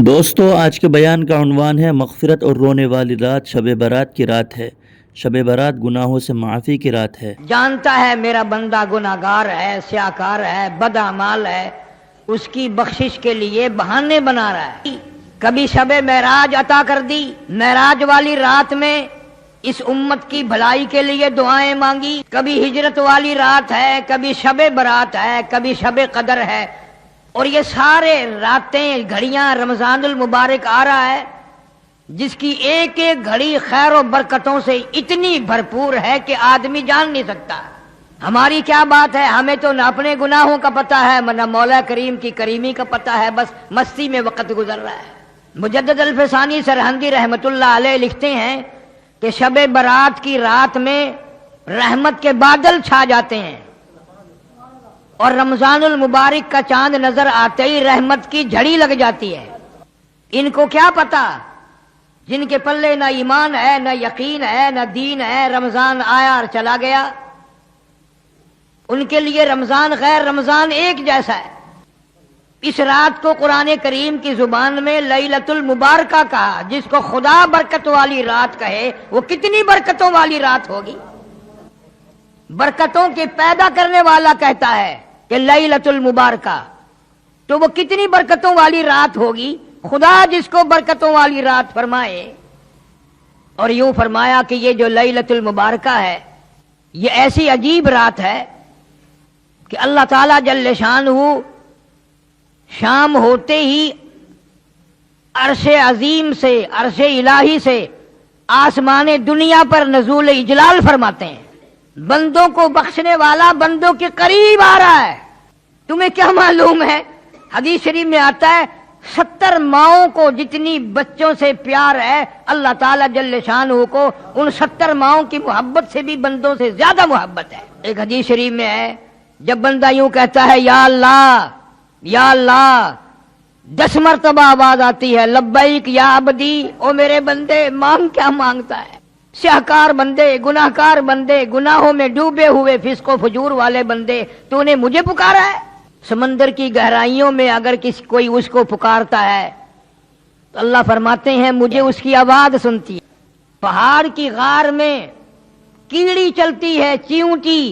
دوستو آج کے بیان کا عنوان ہے مغفرت اور رونے والی رات شب برات کی رات ہے۔ شب برات گناہوں سے معافی کی رات ہے۔ جانتا ہے میرا بندہ گناہگار ہے، سیاکار ہے، بد اعمال ہے، اس کی بخشش کے لیے بہانے بنا رہا ہے۔ کبھی شب معراج عطا کر دی، معراج والی رات میں اس امت کی بھلائی کے لیے دعائیں مانگی۔ کبھی ہجرت والی رات ہے، کبھی شب برات ہے، کبھی شب قدر ہے، اور یہ سارے راتیں گھڑیاں رمضان المبارک آ رہا ہے جس کی ایک ایک گھڑی خیر و برکتوں سے اتنی بھرپور ہے کہ آدمی جان نہیں سکتا۔ ہماری کیا بات ہے، ہمیں تو نہ اپنے گناہوں کا پتہ ہے نہ مولا کریم کی کریمی کا پتہ ہے، بس مستی میں وقت گزر رہا ہے۔ مجدد الفسانی سرہندی رحمت اللہ علیہ لکھتے ہیں کہ شب برات کی رات میں رحمت کے بادل چھا جاتے ہیں اور رمضان المبارک کا چاند نظر آتے ہی رحمت کی جھڑی لگ جاتی ہے۔ ان کو کیا پتا، جن کے پلے نہ ایمان ہے، نہ یقین ہے، نہ دین ہے، رمضان آیا اور چلا گیا، ان کے لیے رمضان غیر رمضان ایک جیسا ہے۔ اس رات کو قرآن کریم کی زبان میں لیلۃ المبارکہ کہا، جس کو خدا برکت والی رات کہے وہ کتنی برکتوں والی رات ہوگی۔ برکتوں کے پیدا کرنے والا کہتا ہے کہ لیلۃ المبارکہ، تو وہ کتنی برکتوں والی رات ہوگی۔ خدا جس کو برکتوں والی رات فرمائے، اور یوں فرمایا کہ یہ جو لیلۃ المبارکہ ہے یہ ایسی عجیب رات ہے کہ اللہ تعالیٰ جل شانہ شام ہوتے ہی عرش عظیم سے، عرش الہی سے آسمان دنیا پر نزول اجلال فرماتے ہیں۔ بندوں کو بخشنے والا بندوں کے قریب آ رہا ہے۔ تمہیں کیا معلوم ہے، حدیث شریف میں آتا ہے 70 ماؤں کو جتنی بچوں سے پیار ہے اللہ تعالیٰ جل شانہ کو ان 70 ماؤں کی محبت سے بھی بندوں سے زیادہ محبت ہے۔ ایک حدیث شریف میں ہے جب بندہ یوں کہتا ہے یا اللہ یا اللہ، 10 مرتبہ آواز آتی ہے لبیک یا عبدی، او میرے بندے مانگ کیا مانگتا ہے۔ سیاکار بندے، گناہکار بندے، گناہوں میں ڈوبے ہوئے فسق و فجور والے بندے، تو نے مجھے پکارا ہے۔ سمندر کی گہرائیوں میں اگر کوئی اس کو پکارتا ہے تو اللہ فرماتے ہیں مجھے اس کی آواز سنتی ہے۔ پہاڑ کی غار میں کیڑی چلتی ہے، چیونٹی،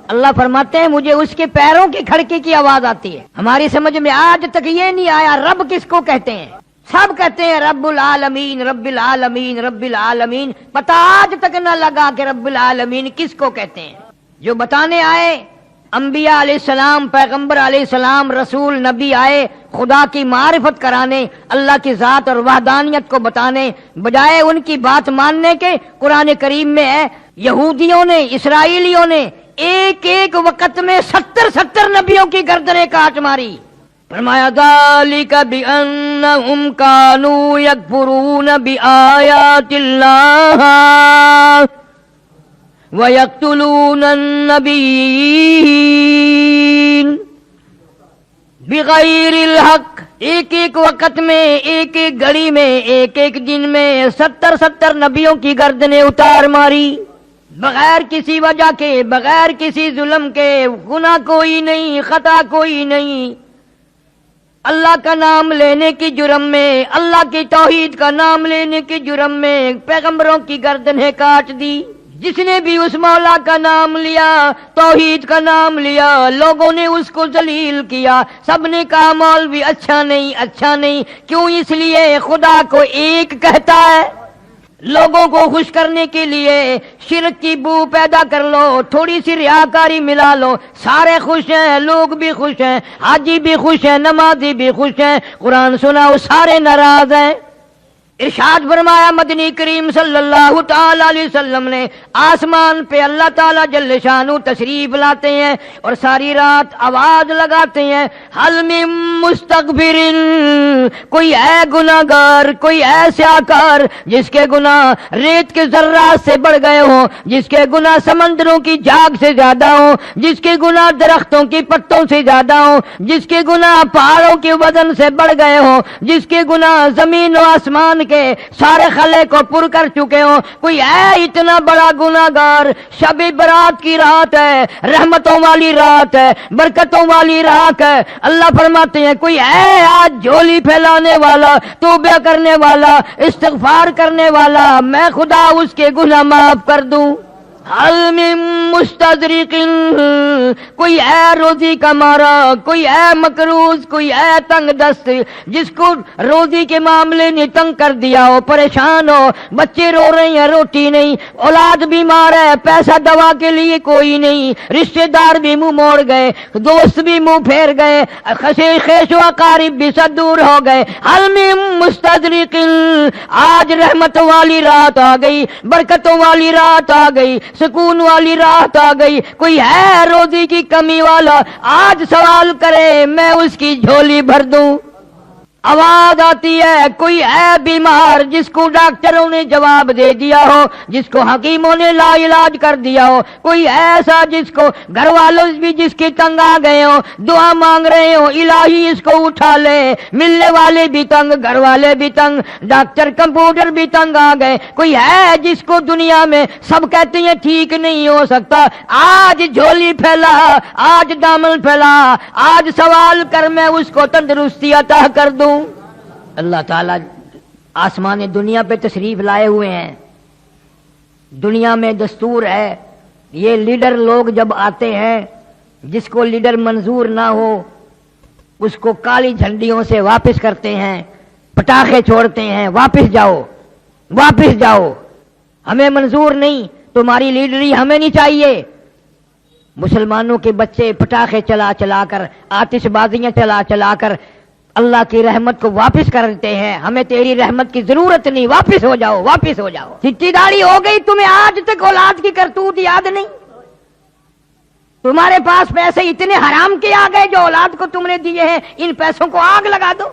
اللہ فرماتے ہیں مجھے اس کے پیروں کی کھڑکی کی آواز آتی ہے۔ ہماری سمجھ میں آج تک یہ نہیں آیا رب کس کو کہتے ہیں۔ سب کہتے ہیں رب العالمین رب العالمین رب العالمین، پتہ آج تک نہ لگا کہ رب العالمین کس کو کہتے ہیں۔ جو بتانے آئے انبیاء علیہ السلام، پیغمبر علیہ السلام، رسول، نبی آئے خدا کی معرفت کرانے، اللہ کی ذات اور وحدانیت کو بتانے، بجائے ان کی بات ماننے کے قرآن کریم میں ہے یہودیوں نے، اسرائیلیوں نے ایک ایک وقت میں 70 نبیوں کی گردنیں کاٹ ماری۔ فرمایا ذالک بأنہم کانوا یکفرون بآیات اللہ وَيَقْتُلُونَ النَّبِيِّينَ بِغَيْرِ الْحَقِّ۔ ایک ایک وقت میں، ایک ایک گھڑی میں، ایک ایک دن میں 70 نبیوں کی گردنیں اتار ماری، بغیر کسی وجہ کے، بغیر کسی ظلم کے، گناہ کوئی نہیں، خطا کوئی نہیں، اللہ کا نام لینے کی جرم میں، اللہ کی توحید کا نام لینے کی جرم میں پیغمبروں کی گردنیں کاٹ دی۔ جس نے بھی اس مولا کا نام لیا، توحید کا نام لیا، لوگوں نے اس کو ذلیل کیا، سب نے کہا مولوی اچھا نہیں، اچھا نہیں۔ کیوں؟ اس لیے خدا کو ایک کہتا ہے۔ لوگوں کو خوش کرنے کے لیے شرک کی بو پیدا کر لو، تھوڑی سی ریاکاری ملا لو، سارے خوش ہیں، لوگ بھی خوش ہیں، حاجی بھی خوش ہیں، نمازی بھی خوش ہیں، قرآن سناؤ سارے ناراض ہیں۔ ارشاد فرمایا مدنی کریم صلی اللہ تعالی علیہ وسلم نے، آسمان پہ اللہ تعالی جل شانہ تشریف لاتے ہیں اور ساری رات آواز لگاتے ہیں حل من مستغفر، کوئی ہے گناہگار، کوئی ہے سیاکار جس کے گناہ ریت کے ذرات سے بڑھ گئے ہوں، جس کے گناہ سمندروں کی جھاگ سے زیادہ ہوں، جس کے گناہ درختوں کی پتوں سے زیادہ ہوں، جس کے گناہ پہاڑوں کے وزن سے بڑھ گئے ہوں، جس کے گناہ زمین و آسمان کے سارے خلے کو پر کر چکے ہوں، کوئی ہے اتنا بڑا گناہگار؟ شب برات کی رات ہے، رحمتوں والی رات ہے، برکتوں والی رات ہے۔ اللہ فرماتے ہیں کوئی ہے آج جھولی پھیلانے والا، توبہ کرنے والا، استغفار کرنے والا، میں خدا اس کے گناہ معاف کر دوں۔ حل من مستدرک، کوئی ہے روزی کا مارا، کوئی ہے مقروض، کوئی ہے تنگ دست، جس کو روزی کے معاملے نے تنگ کر دیا ہو، پریشان ہو، بچے رو رہے ہیں روٹی نہیں، اولاد بیمار ہے، پیسہ دوا کے لیے کوئی نہیں، رشتہ دار بھی منہ موڑ گئے، دوست بھی منہ پھیر گئے، خیش و اقارب بھی سب دور ہو گئے۔ حل من مستدرک، آج رحمت والی رات آ گئی، برکتوں والی رات آ گئی، سکون والی رات آ گئی، کوئی ہے روزی کی کمی والا؟ آج سوال کرے میں اس کی جھولی بھر دوں۔ آواز آتی ہے کوئی ہے بیمار جس کو ڈاکٹروں نے جواب دے دیا ہو، جس کو حکیموں نے لا علاج کر دیا ہو، کوئی ایسا جس کو گھر والوں بھی جس کے تنگ آ گئے ہو، دعا مانگ رہے ہو الہی اس کو اٹھا لے، ملنے والے بھی تنگ، گھر والے بھی تنگ، ڈاکٹر کمپیوٹر بھی تنگ آ گئے، کوئی ہے جس کو دنیا میں سب کہتے ہیں ٹھیک نہیں ہو سکتا، آج جھولی پھیلا، آج دامن پھیلا، آج سوال کر میں اس کو تندرستی عطا کر دوں۔ اللہ تعالیٰ آسمان دنیا پہ تشریف لائے ہوئے ہیں۔ دنیا میں دستور ہے یہ لیڈر لوگ جب آتے ہیں، جس کو لیڈر منظور نہ ہو اس کو کالی جھنڈیوں سے واپس کرتے ہیں، پٹاخے چھوڑتے ہیں، واپس جاؤ واپس جاؤ، ہمیں منظور نہیں، تمہاری لیڈری ہمیں نہیں چاہیے۔ مسلمانوں کے بچے پٹاخے چلا چلا کر، آتش بازیاں چلا چلا کر اللہ کی رحمت کو واپس کرتے ہیں، ہمیں تیری رحمت کی ضرورت نہیں، واپس ہو جاؤ واپس ہو جاؤ۔ چٹی داڑھی ہو گئی، تمہیں آج تک اولاد کی کرتوت یاد نہیں؟ تمہارے پاس پیسے اتنے حرام کے آ گئے جو اولاد کو تم نے دیے ہیں، ان پیسوں کو آگ لگا دو۔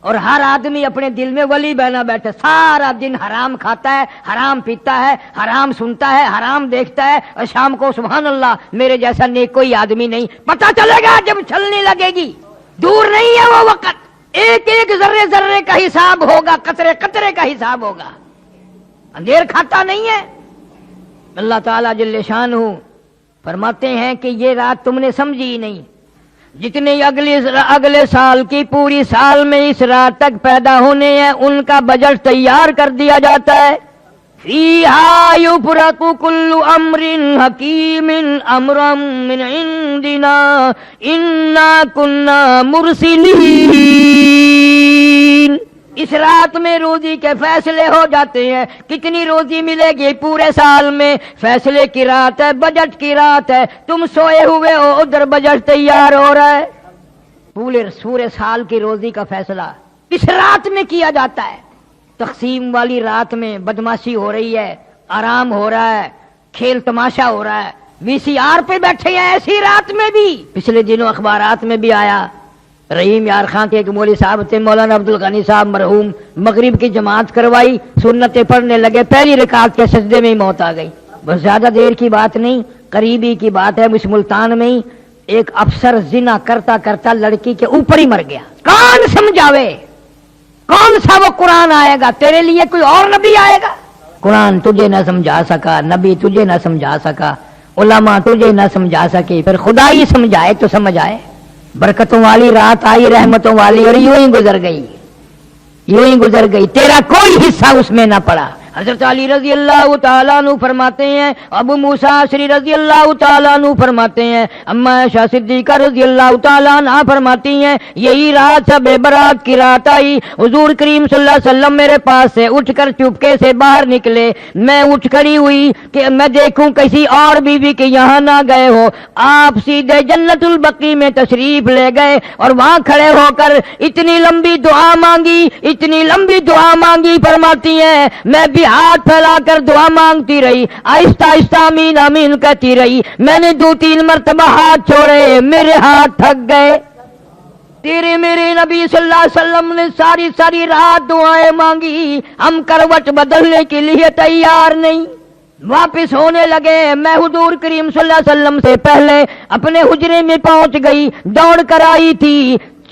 اور ہر آدمی اپنے دل میں ولی بنا بیٹھے، سارا دن حرام کھاتا ہے، حرام پیتا ہے، حرام سنتا ہے، حرام دیکھتا ہے، اور شام کو سبحان اللہ میرے جیسا نیک کوئی آدمی نہیں۔ پتہ چلے گا جب چھلنے لگے گی، دور نہیں ہے وہ وقت، ایک ایک ذرے ذرے کا حساب ہوگا، قطرے قطرے کا حساب ہوگا، اندھیر کھاتا نہیں ہے۔ اللہ تعالیٰ جل شانہ فرماتے ہیں کہ یہ رات تم نے سمجھی ہی نہیں، جتنے اگلے سال کی پوری سال میں اس رات تک پیدا ہونے ہیں ان کا بجٹ تیار کر دیا جاتا ہے۔ فیہا یفرق کل امر حکیم امرا من عندنا انا کنا مرسلین، اس رات میں روزی کے فیصلے ہو جاتے ہیں، کتنی روزی ملے گی پورے سال میں، فیصلے کی رات ہے، بجٹ کی رات ہے، تم سوئے ہوئے ہو ادھر بجٹ تیار ہو رہا ہے، پورے سال کی روزی کا فیصلہ اس رات میں کیا جاتا ہے۔ تقسیم والی رات میں بدماشی ہو رہی ہے، آرام ہو رہا ہے، کھیل تماشا ہو رہا ہے، وی سی آر پہ بیٹھے ہیں ایسی رات میں بھی۔ پچھلے دنوں اخبارات میں بھی آیا، رحیم یار خان کے ایک مولوی صاحب تھے، مولانا عبد الغنی صاحب مرحوم، مغرب کی جماعت کروائی، سنتیں پڑھنے لگے، پہلی رکعت کے سجدے میں ہی موت آ گئی۔ بس زیادہ دیر کی بات نہیں، قریبی کی بات ہے، اس ملتان میں ہی ایک افسر زنا کرتا کرتا لڑکی کے اوپر ہی مر گیا۔ کون سمجھاوے؟ کون سا وہ قرآن آئے گا؟ تیرے لیے کوئی اور نبی آئے گا؟ قرآن تجھے نہ سمجھا سکا، نبی تجھے نہ سمجھا سکا، علماء تجھے نہ سمجھا سکے، پھر خدا ہی سمجھائے تو سمجھ آئے۔ برکتوں والی رات آئی، رحمتوں والی، اور یوں ہی گزر گئی، یوں ہی گزر گئی، تیرا کوئی حصہ اس میں نہ پڑا۔ حضرت علی رضی اللہ تعالیٰ عنہ فرماتے ہیں، ابو موسیٰ اشعری رضی اللہ تعالیٰ عنہ فرماتے ہیں، اما عائشہ صدیقہ رضی اللہ تعالیٰ عنہ فرماتی ہیں، یہی رات شب برات کی رات آئی، حضور کریم صلی اللہ علیہ وسلم میرے پاس سے اٹھ کر چپکے سے باہر نکلے، میں اٹھ کھڑی ہوئی کہ میں دیکھوں کسی اور بیوی کے یہاں نہ گئے ہو، آپ سیدھے جنت البقیع میں تشریف لے گئے اور وہاں کھڑے ہو کر اتنی لمبی دعا مانگی، اتنی لمبی دعا مانگی، فرماتی ہیں میں بھی ہاتھ پھیلا کر دعا مانگتی رہی، آہستہ آہستہ آمین آمین کہتی رہی، میں نے 2-3 مرتبہ ہاتھ چھوڑے، میرے ہاتھ تھک گئے۔ تیرے میرے نبی صلی اللہ علیہ وسلم نے ساری رات دعائیں مانگی، ہم کروٹ بدلنے کے لیے تیار نہیں۔ واپس ہونے لگے، میں حضور کریم صلی اللہ علیہ وسلم سے پہلے اپنے حجرے میں پہنچ گئی، دوڑ کر آئی تھی،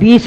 20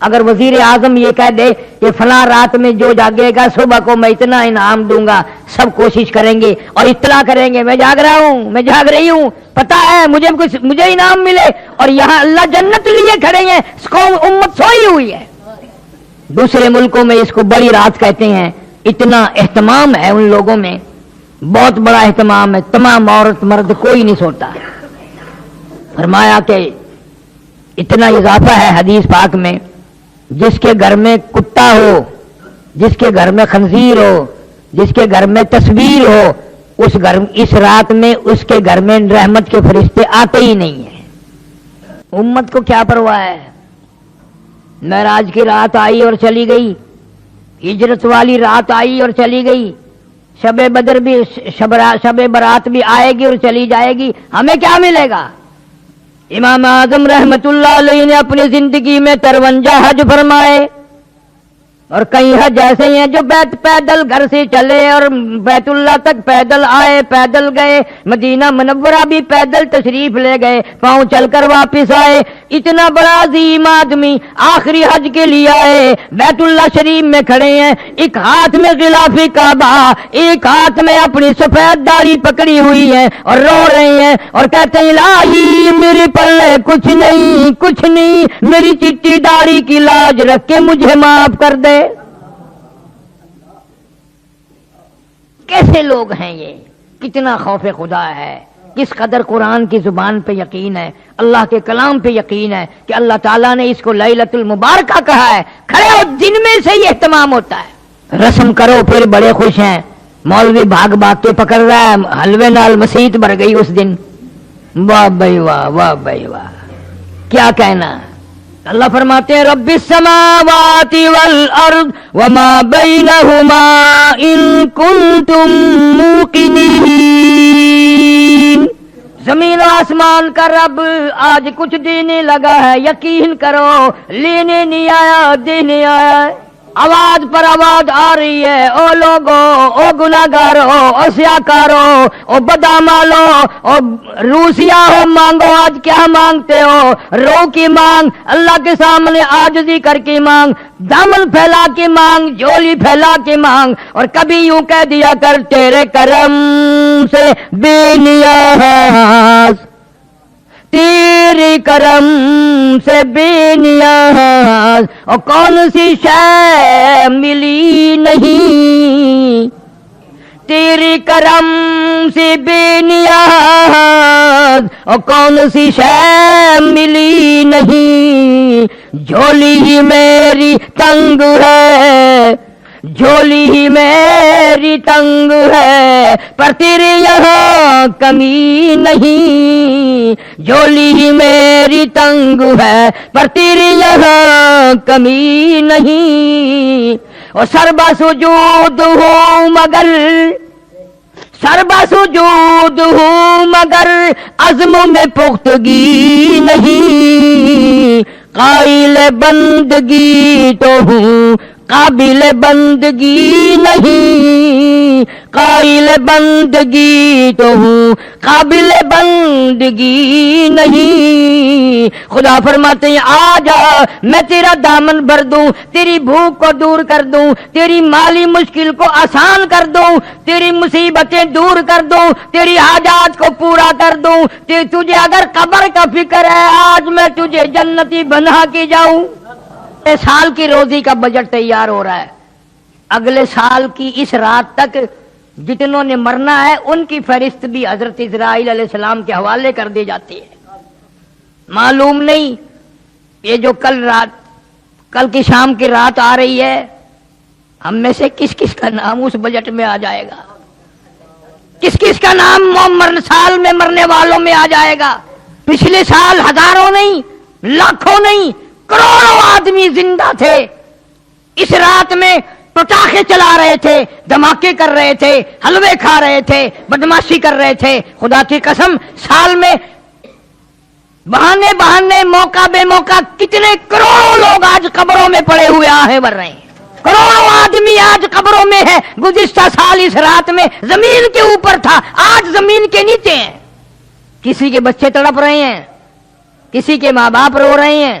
اگر وزیر اعظم یہ کہہ دے کہ فلاں رات میں جو جاگے گا صبح کو میں اتنا انعام دوں گا، سب کوشش کریں گے اور اطلاع کریں گے میں جاگ رہا ہوں، میں جاگ رہی ہوں، پتا ہے مجھے انعام ملے، اور یہاں اللہ جنت لیے کھڑے ہیں، قوم امت سوئی ہوئی ہے۔ دوسرے ملکوں میں اس کو بڑی رات کہتے ہیں، اتنا اہتمام ہے ان لوگوں میں، بہت بڑا اہتمام ہے، تمام عورت مرد کوئی نہیں سوتا۔ فرمایا کہ اتنا اضافہ ہے حدیث پاک میں، جس کے گھر میں کتا ہو، جس کے گھر میں خنزیر ہو، جس کے گھر میں تصویر ہو، اس رات میں اس کے گھر میں رحمت کے فرشتے آتے ہی نہیں ہیں۔ امت کو کیا پرواہ ہے؟ معراج کی رات آئی اور چلی گئی، ہجرت والی رات آئی اور چلی گئی، شب بدر بھی شب برات بھی آئے گی اور چلی جائے گی، ہمیں کیا ملے گا؟ امام اعظم رحمت اللہ علیہ نے اپنی زندگی میں 53 حج فرمائے، اور کئی حج ایسے ہیں جو پیدل گھر سے چلے اور بیت اللہ تک پیدل آئے، پیدل گئے، مدینہ منورہ بھی پیدل تشریف لے گئے، پاؤں چل کر واپس آئے۔ اتنا بڑا عظیم آدمی آخری حج کے لیے آئے، بیت اللہ شریف میں کھڑے ہیں، ایک ہاتھ میں غلاف کعبہ، ایک ہاتھ میں اپنی سفید داڑھی پکڑی ہوئی ہے اور رو رہے ہیں اور کہتے ہیں الہی میرے پلے کچھ نہیں، میری چٹی داڑھی کی لاج رکھ کے مجھے معاف کر دے۔ کیسے لوگ ہیں یہ؟ کتنا خوف خدا ہے، کس قدر قرآن کی زبان پہ یقین ہے، اللہ کے کلام پہ یقین ہے کہ اللہ تعالیٰ نے اس کو لیلۃ المبارکہ کہا ہے۔ کھڑے ہو، دن میں سے یہ اہتمام ہوتا ہے، رسم کرو پھر بڑے خوش ہیں۔ مولوی بھاگ کے پکڑ رہا ہے، حلوے نال مسیت بھر گئی اس دن، واہ بھائی واہ، واہ بھائی واہ، کیا کہنا۔ اللہ فرماتے ہیں رب السماوات والارض وما بینہما ان کنتم موقنین، زمین و آسمان کا رب آج کچھ دینے لگا ہے، یقین کرو، لینے نہیں آیا، دینے آیا ہے۔ آواز پر آواز آ رہی ہے، او لوگو، او گناہگارو، او سیاکارو، او بدامالو، او روسیا ہو، مانگو آج کیا مانگتے ہو؟ رو کی مانگ، اللہ کے سامنے عاجزی کر کے مانگ، دامن پھیلا کے مانگ، جھولی پھیلا کے مانگ، اور کبھی یوں کہہ دیا کر تیرے کرم سے بے نیاز، تیرے کرم سے بے نیاز، اور کون سی شے ملی نہیں، تیرے کرم سے بے نیاز، اور کون سی شے ملی نہیں، جھولی ہی میری تنگ ہے، جھولی ہی میری تنگ ہے، پر تیرے یہاں کمی نہیں، جھولی ہی میری تنگ ہے، پر تیرے یہاں کمی نہیں، اور سربا سجود ہوں مگر، سربا سجود ہوں مگر عزم میں پختگی نہیں، قائل بندگی تو ہوں قابل بندگی نہیں، قائل بندگی تو ہوں قابل بندگی نہیں۔ خدا فرماتے ہیں آ جا، میں تیرا دامن بھر دوں، تیری بھوک کو دور کر دوں، تیری مالی مشکل کو آسان کر دوں، تیری مصیبتیں دور کر دوں، تیری حاجات کو پورا کر دوں، تجھے اگر قبر کا فکر ہے آج میں تجھے جنتی بنا کے جاؤں۔ سال کی روزی کا بجٹ تیار ہو رہا ہے، اگلے سال کی اس رات تک جتنوں نے مرنا ہے ان کی فہرست بھی حضرت اسرائیل علیہ السلام کے حوالے کر دی جاتی ہے۔ معلوم نہیں یہ جو کل کی شام کی رات آ رہی ہے، ہم میں سے کس کس کا نام اس بجٹ میں آ جائے گا، کس کس کا نام سال میں مرنے والوں میں آ جائے گا۔ پچھلے سال ہزاروں نہیں، لاکھوں نہیں، کروڑوں آدمی زندہ تھے، اس رات میں پٹاخے چلا رہے تھے، دھماکے کر رہے تھے، حلوے کھا رہے تھے، بدماشی کر رہے تھے۔ خدا کی قسم سال میں بہانے موقع بے موقع کتنے کروڑوں لوگ آج قبروں میں پڑے ہوئے آہیں بھر رہے ہیں، کروڑوں آدمی آج قبروں میں ہے۔ گزشتہ سال اس رات میں زمین کے اوپر تھا، آج زمین کے نیچے ہیں۔ کسی کے بچے تڑپ رہے ہیں، کسی کے ماں باپ رو رہے ہیں،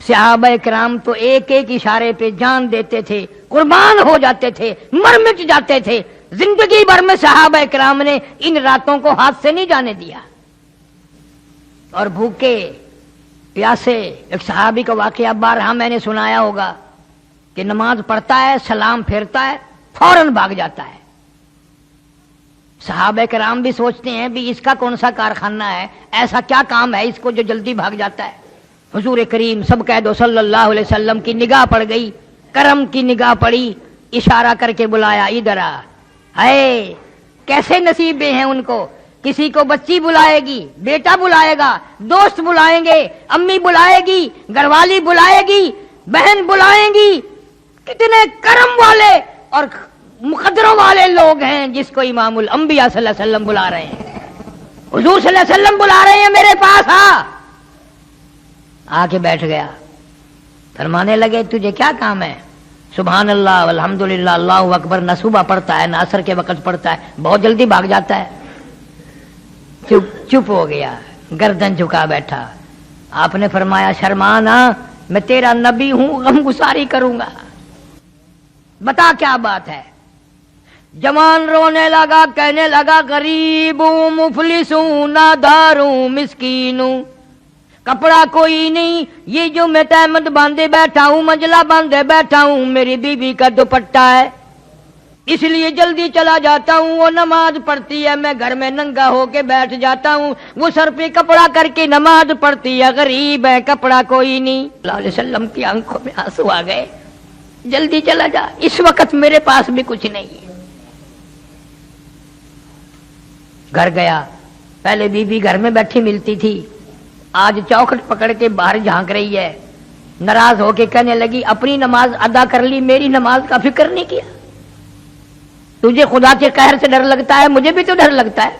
صحابہ کرام تو ایک ایک اشارے پہ جان دیتے تھے، قربان ہو جاتے تھے، مر مٹ جاتے تھے۔ زندگی بھر میں صحابہ کرام نے ان راتوں کو ہاتھ سے نہیں جانے دیا، اور بھوکے پیاسے۔ ایک صحابی کا واقعہ بارہا میں نے سنایا ہوگا کہ نماز پڑھتا ہے، سلام پھیرتا ہے، فوراً بھاگ جاتا ہے۔ صحابہ کرام بھی سوچتے ہیں بھی اس کا کون سا کارخانہ ہے، ایسا کیا کام ہے اس کو جو جلدی بھاگ جاتا ہے۔ حضور کریم سب کہہ دو صلی اللہ علیہ وسلم کی نگاہ پڑ گئی، کرم کی نگاہ پڑی، اشارہ کر کے بلایا، ادھر آ۔ ہے کیسے نصیبیں ہیں ان کو، کسی کو بچی بلائے گی، بیٹا بلائے گا، دوست بلائیں گے، امی بلائے گی، گھر والی بلائے گی، بہن بلائیں گی۔ کتنے کرم والے اور مقدروں والے لوگ ہیں جس کو امام الانبیاء صلی اللہ علیہ وسلم بلا رہے ہیں۔ حضور صلی اللہ علیہ وسلم بلا رہے ہیں میرے پاس، آ کے بیٹھ گیا۔ فرمانے لگے تجھے کیا کام ہے؟ سبحان اللہ والحمدللہ اللہ اکبر نہ صبح پڑھتا ہے نہ عصر کے وقت پڑھتا ہے، بہت جلدی بھاگ جاتا ہے۔ چپ ہو گیا، گردن جھکا بیٹھا۔ آپ نے فرمایا شرمانا، میں تیرا نبی ہوں، غم گساری کروں گا، بتا کیا بات ہے۔ جوان رونے لگا، کہنے لگا غریب ہوں، مفلس ہوں، نادار ہوں، مسکین ہوں، کپڑا کوئی نہیں، یہ جو میں تہمت باندھے بیٹھا ہوں، مجلہ باندھے بیٹھا ہوں، میری بیوی کا دوپٹہ ہے، اس لیے جلدی چلا جاتا ہوں۔ وہ نماز پڑھتی ہے، میں گھر میں ننگا ہو کے بیٹھ جاتا ہوں، وہ سر پہ کپڑا کر کے نماز پڑھتی ہے، غریب ہے، کپڑا کوئی نہیں۔ صلی اللہ علیہ وسلم کی آنکھوں میں آنسو آ گئے، جلدی چلا جا، اس وقت میرے پاس بھی کچھ نہیں ہے۔ گھر گیا، پہلے بی بی گھر میں بیٹھی ملتی تھی، آج چوکھٹ پکڑ کے باہر جھانک رہی ہے، ناراض ہو کے کہنے لگی اپنی نماز ادا کر لی، میری نماز کا فکر نہیں کیا۔ تجھے خدا کے قہر سے ڈر لگتا ہے، مجھے بھی تو ڈر لگتا ہے،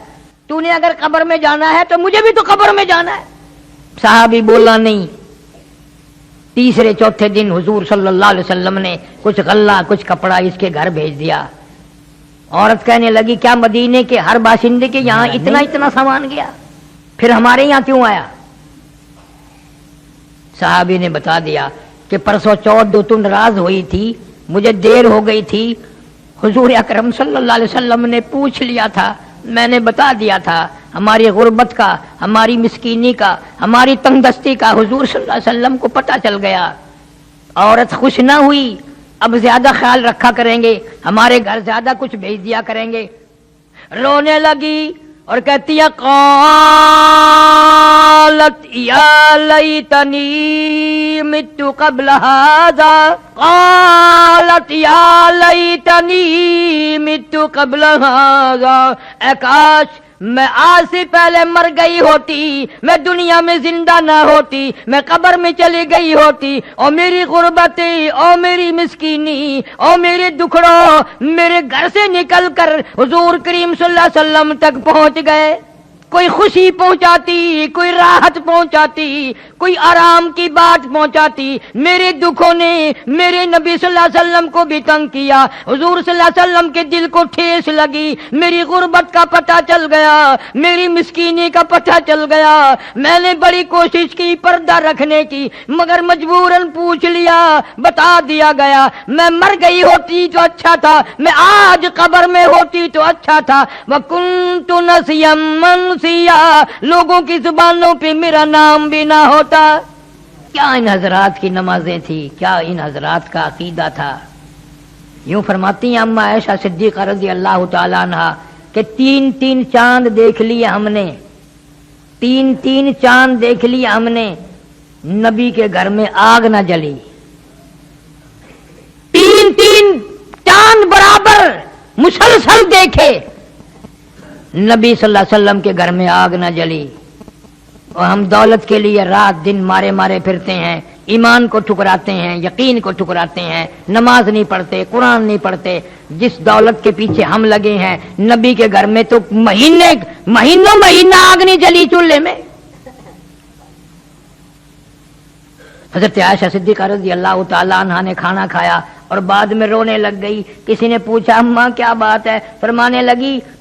تو نے اگر قبر میں جانا ہے تو مجھے بھی تو قبر میں جانا ہے۔ صحابی بولا نہیں۔ تیسرے چوتھے دن حضور صلی اللہ علیہ وسلم نے کچھ غلہ کچھ کپڑا اس کے گھر بھیج دیا۔ عورت کہنے لگی کیا مدینے کے ہر باشندے کے یہاں اتنا سامان گیا، پھر ہمارے یہاں کیوں آیا؟ صحابی نے بتا دیا کہ پرسوں چوتھ تو ناراض ہوئی تھی، مجھے دیر ہو گئی تھی، حضور اکرم صلی اللہ علیہ وسلم نے پوچھ لیا تھا، میں نے بتا دیا تھا ہماری غربت کا، ہماری مسکینی کا، ہماری تنگ دستی کا حضور صلی اللہ علیہ وسلم کو پتہ چل گیا۔ عورت خوش نہ ہوئی، اب زیادہ خیال رکھا کریں گے، ہمارے گھر زیادہ کچھ بھیج دیا کریں گے۔ رونے لگی اور کہتی ہے قالت یا لیتنی مت قبل ھذا، قالت یا لیتنی مت قبل ھذا، اے کاش میں آج سے پہلے مر گئی ہوتی، میں دنیا میں زندہ نہ ہوتی، میں قبر میں چلی گئی ہوتی، اور میری غربتی اور میری مسکینی اور میرے دکھڑوں میرے گھر سے نکل کر حضور کریم صلی اللہ علیہ وسلم تک پہنچ گئے۔ کوئی خوشی پہنچاتی، کوئی راحت پہنچاتی، کوئی آرام کی بات پہنچاتی، میرے دکھوں نے میرے نبی صلی اللہ علیہ وسلم کو بھی تنگ کیا، حضور صلی اللہ علیہ وسلم کے دل کو ٹھیس لگی، میری غربت کا پتہ چل گیا، میری مسکینی کا پتہ چل گیا۔ میں نے بڑی کوشش کی پردہ رکھنے کی، مگر مجبوراً پوچھ لیا، بتا دیا گیا، میں مر گئی ہوتی تو اچھا تھا، میں آج قبر میں ہوتی تو اچھا تھا۔ وَكُنْتُ نَسْيًا مَنْسِيًّا، لوگوں کی زبانوں پہ میرا نام بھی نہ ہوتا۔ کیا ان حضرات کی نمازیں تھی، کیا ان حضرات کا عقیدہ تھا۔ یوں فرماتی ہیں اما عائشہ صدیقہ رضی اللہ تعالی عنہا کہ 3 چاند دیکھ لیے ہم نے، 3 چاند دیکھ لیے ہم نے، نبی کے گھر میں آگ نہ جلی۔ 3 چاند برابر مسلسل دیکھے، نبی صلی اللہ علیہ وسلم کے گھر میں آگ نہ جلی۔ اور ہم دولت کے لیے رات دن مارے پھرتے ہیں، ایمان کو ٹھکراتے ہیں، یقین کو ٹھکراتے ہیں، نماز نہیں پڑھتے، قرآن نہیں پڑھتے۔ جس دولت کے پیچھے ہم لگے ہیں، نبی کے گھر میں تو مہینہ آگ نہیں جلی چولہے میں۔ حضرت عائشہ صدیقہ رضی اللہ تعالی عنہا نے کھانا کھایا اور بعد میں رونے لگ گئی۔ کسی نے پوچھا اماں کیا بات ہے؟ فرمانے لگی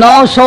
900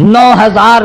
9000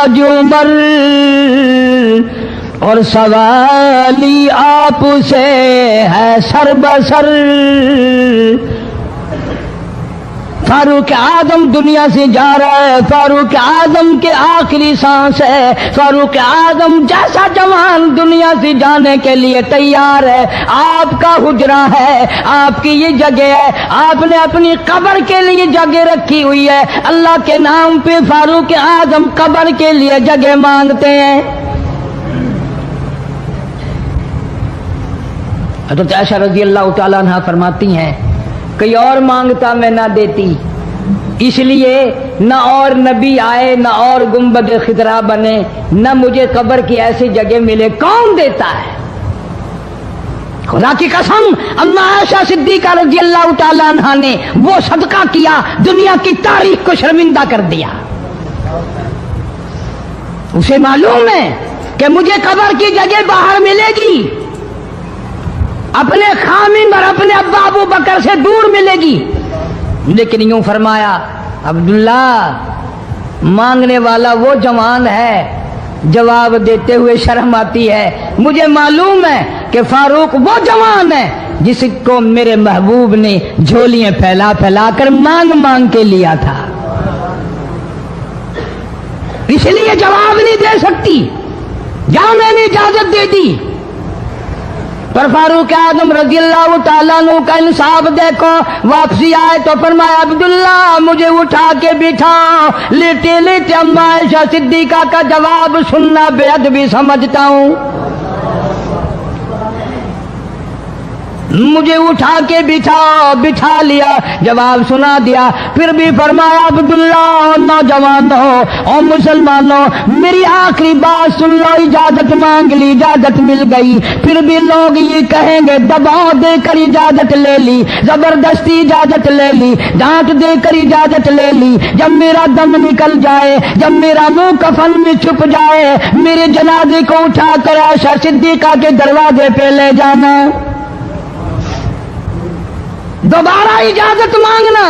تاج عمر اور سوالی آپ سے ہے سر بسر. فاروق اعظم دنیا سے جا رہا ہے, فاروق اعظم کے آخری سانس ہے, فاروق اعظم جیسا جوان دنیا سے جانے کے لیے تیار ہے. آپ کا حجرہ ہے, آپ کی یہ جگہ ہے, آپ نے اپنی قبر کے لیے جگہ رکھی ہوئی ہے. اللہ کے نام پہ فاروق اعظم قبر کے لیے جگہ مانگتے ہیں. حضرت عائشہ رضی اللہ تعالیٰ عنہ فرماتی ہیں کہیں اور مانگتا میں نہ دیتی, اس لیے نہ اور نبی آئے, نہ اور گنبد خضرا بنے, نہ مجھے قبر کی ایسی جگہ ملے. کون دیتا ہے؟ خدا کی قسم اما عائشہ صدیقہ رضی اللہ تعالیٰ عنہ نے وہ صدقہ کیا دنیا کی تاریخ کو شرمندہ کر دیا. اسے معلوم ہے کہ مجھے قبر کی جگہ باہر ملے گی, اپنے خامن اور اپنے ابا ابو بکر سے دور ملے گی. لیکن یوں فرمایا عبداللہ مانگنے والا وہ جوان ہے, جواب دیتے ہوئے شرم آتی ہے. مجھے معلوم ہے کہ فاروق وہ جوان ہے جس کو میرے محبوب نے جھولیاں پھیلا پھیلا کر مانگ مانگ کے لیا تھا, اس لیے جواب نہیں دے سکتی. جہاں میں نے اجازت دے دی. پر فاروق اعظم رضی اللہ تعالیٰ عنہ کا انصاف دیکھو, واپسی آئے تو فرمایا عبداللہ مجھے اٹھا کے بٹھا. لیٹے لیٹے اما عائشہ صدیقہ کا جواب سننا بے ادبی سمجھتا ہوں. مجھے اٹھا کے بٹھا لیا, جواب سنا دیا. پھر بھی فرمایا عبداللہ نوجوانوں اور مسلمانوں میری آخری بات سن لو. اجازت مانگ لی, اجازت مل گئی. پھر بھی لوگ یہ کہیں گے دباؤ دے کر اجازت لے لی, زبردستی اجازت لے لی, ڈانٹ دے کر اجازت لے لی. جب میرا دم نکل جائے, جب میرا منہ کفن میں چھپ جائے, میرے جنازے کو اٹھا کر عائشہ صدیقہ کے دروازے پہ لے جانا. دوبارہ اجازت مانگنا.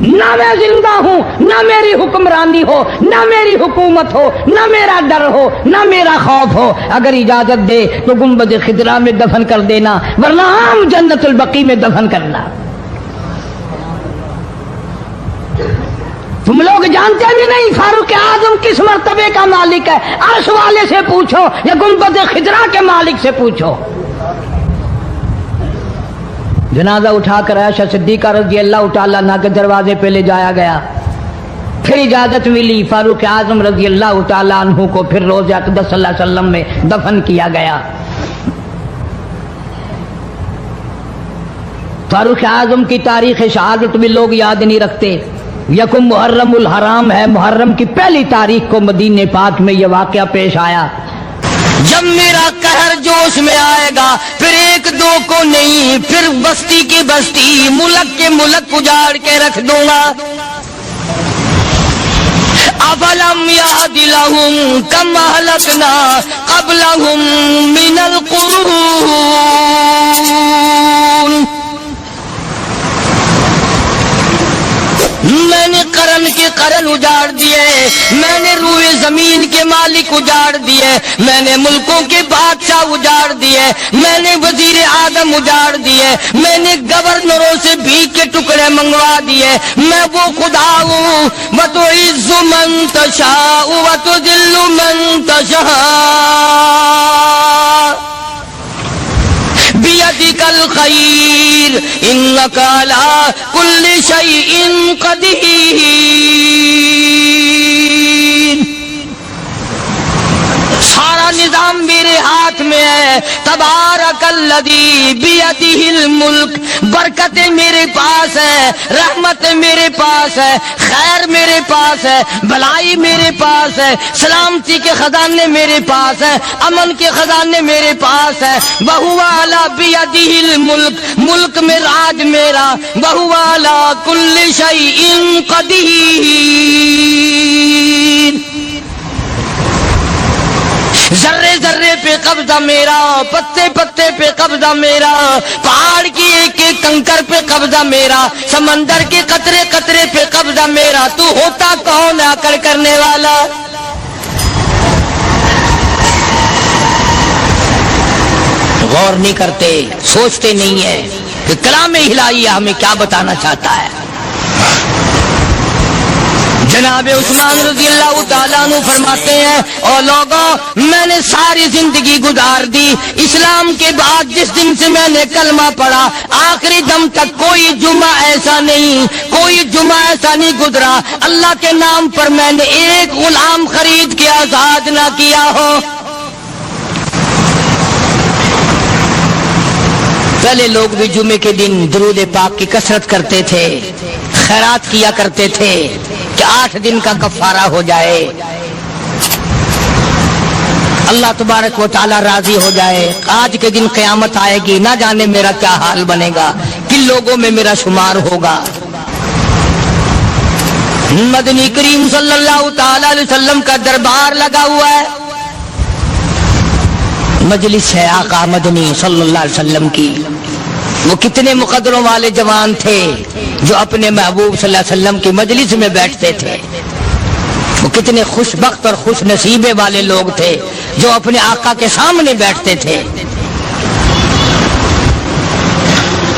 نہ میں زندہ ہوں, نہ میری حکمرانی ہو, نہ میری حکومت ہو, نہ میرا ڈر ہو, نہ میرا خوف ہو. اگر اجازت دے تو گنبد خضرا میں دفن کر دینا, ورنہ عام جنت البقیع میں دفن کرنا. تم لوگ جانتے بھی نہیں فاروق اعظم کس مرتبے کا مالک ہے. عرش والے سے پوچھو یا گنبد خضرا کے مالک سے پوچھو. جنازہ اٹھا کر عائشہ صدیقہ رضی اللہ تعالیٰ عنہ کے دروازے پہ لے جایا گیا. پھر اجازت ملی, فاروق اعظم رضی اللہ تعالیٰ عنہ کو پھر روضہ اقدس صلی اللہ علیہ وسلم میں دفن کیا گیا. فاروق اعظم کی تاریخ شہادت بھی لوگ یاد نہیں رکھتے. یکم محرم الحرام ہے, محرم کی پہلی تاریخ کو مدینہ پاک میں یہ واقعہ پیش آیا. جب میرا قہر جوش میں آئے گا پھر ایک دو کو نہیں, پھر بستی کی بستی, ملک کے ملک اجاڑ کے رکھ دوں گا. افلم یہد لہم کم اہلکنا قبلہم من القرون. میں نے قرن کے قرن اجاڑ دیے, میں نے روئے زمین کے مالک اجاڑ دیے, میں نے ملکوں کے بادشاہ اجاڑ دیے, میں نے وزیر اعظم اجاڑ دیے, میں نے گورنروں سے بھیک کے ٹکڑے منگوا دیے. میں وہ خدا ہوں وتعز من تشاء وتذل من تشاء بیدک الخیر انک علی کل شیء قدیر. سارا نظام میرے ہاتھ میں ہے. تبارک الذی بیدہ الملک, برکتیں میرے پاس ہے, رحمتیں میرے پاس ہے, خیر میرے پاس ہے, بھلائی میرے پاس ہے, سلامتی کے خزانے میرے پاس ہے, امن کے خزانے میرے پاس ہے. وہو علی بیدہ الملک, ملک میں راج میرا. وہو علی کل شیء قدیر. ذرے ذرے پہ قبضہ قبضہ میرا، پتے پتے پہ قبضہ میرا، پہاڑ کی ایک ایک کنکر پہ قبضہ میرا، سمندر کے قطرے قطرے پہ قبضہ میرا، تو ہوتا کون ہے عقل کرنے والا؟ غور نہیں کرتے، سوچتے نہیں ہیں کہ کلام الہی ہمیں کیا بتانا چاہتا ہے۔ جناب عثمان رضی اللہ تعالیٰ عنہ فرماتے ہیں، او لوگوں، میں نے ساری زندگی گزار دی، اسلام کے بعد جس دن سے میں نے کلمہ پڑھا آخری دم تک کوئی جمعہ ایسا نہیں گزرا اللہ کے نام پر میں نے ایک غلام خرید کے آزاد نہ کیا ہو۔ پہلے لوگ بھی جمعے کے دن درود پاک کی کثرت کرتے تھے، خیرات کیا کرتے تھے کہ 8 دن کا کفارہ ہو جائے، اللہ تبارک و تعالی راضی ہو جائے۔ آج کے دن قیامت آئے گی، نہ جانے میرا کیا حال بنے گا، کن لوگوں میں میرا شمار ہوگا۔ مدنی کریم صلی اللہ تعالی علیہ وسلم کا دربار لگا ہوا ہے، مجلس ہے آقا مدنی صلی اللہ علیہ وسلم کی۔ وہ کتنے مقدروں والے جوان تھے جو اپنے محبوب صلی اللہ علیہ وسلم کی مجلس میں بیٹھتے تھے، وہ کتنے خوش بخت اور خوش نصیبے والے لوگ تھے جو اپنے آقا کے سامنے بیٹھتے تھے۔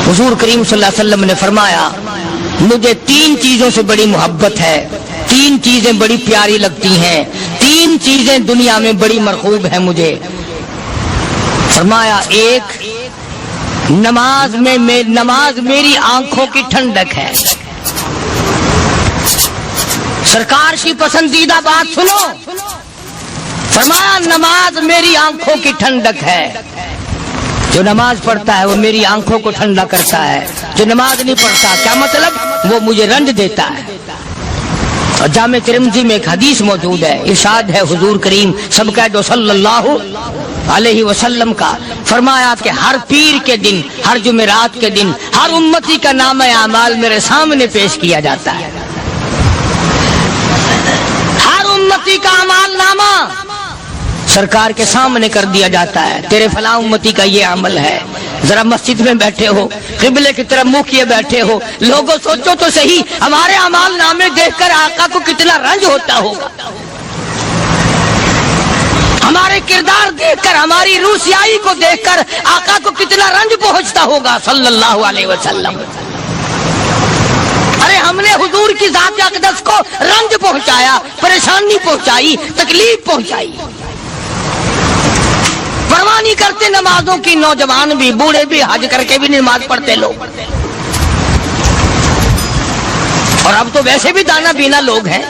حضور کریم صلی اللہ علیہ وسلم نے فرمایا، مجھے 3 چیزوں سے بڑی محبت ہے، 3 چیزیں بڑی پیاری لگتی ہیں، 3 چیزیں دنیا میں بڑی مرغوب ہیں مجھے۔ فرمایا، ایک نماز میری آنکھوں کی ٹھنڈک ہے۔ سرکار کی پسندیدہ بات سنو، فرمایا نماز میری آنکھوں کی ٹھنڈک ہے۔ جو نماز پڑھتا ہے وہ میری آنکھوں کو ٹھنڈا کرتا ہے، جو نماز نہیں پڑھتا کیا مطلب، وہ مجھے رنج دیتا ہے۔ اور جامع ترمذی میں ایک حدیث موجود ہے، ارشاد ہے حضور کریم سب کہہ دو صلی اللہ علیہ وسلم کا، فرمایا کہ ہر پیر کے دن، ہر جمعرات کے دن ہر امتی کا نام اعمال میرے سامنے پیش کیا جاتا ہے۔ ہر امتی کا اعمال نامہ سرکار کے سامنے کر دیا جاتا ہے، تیرے فلاں امتی کا یہ عمل ہے۔ ذرا مسجد میں بیٹھے ہو، قبلے کی طرف منہ کیے بیٹھے ہو، لوگوں سوچو تو صحیح ہمارے اعمال نامے دیکھ کر آقا کو کتنا رنج ہوتا ہوگا، ہمارے کردار دیکھ کر، ہماری روسیائی کو دیکھ کر آقا کو کتنا رنج پہنچتا ہوگا صلی اللہ علیہ وسلم۔ ارے ہم نے حضور کی ذات اقدس کو رنج پہنچایا، پریشانی پہنچائی، تکلیف پہنچائی، پرواہ نہیں کرتے نمازوں کی، نوجوان بھی بوڑھے بھی حج کر کے بھی نماز پڑھتے لوگ، اور اب تو ویسے بھی دانا بینا لوگ ہیں۔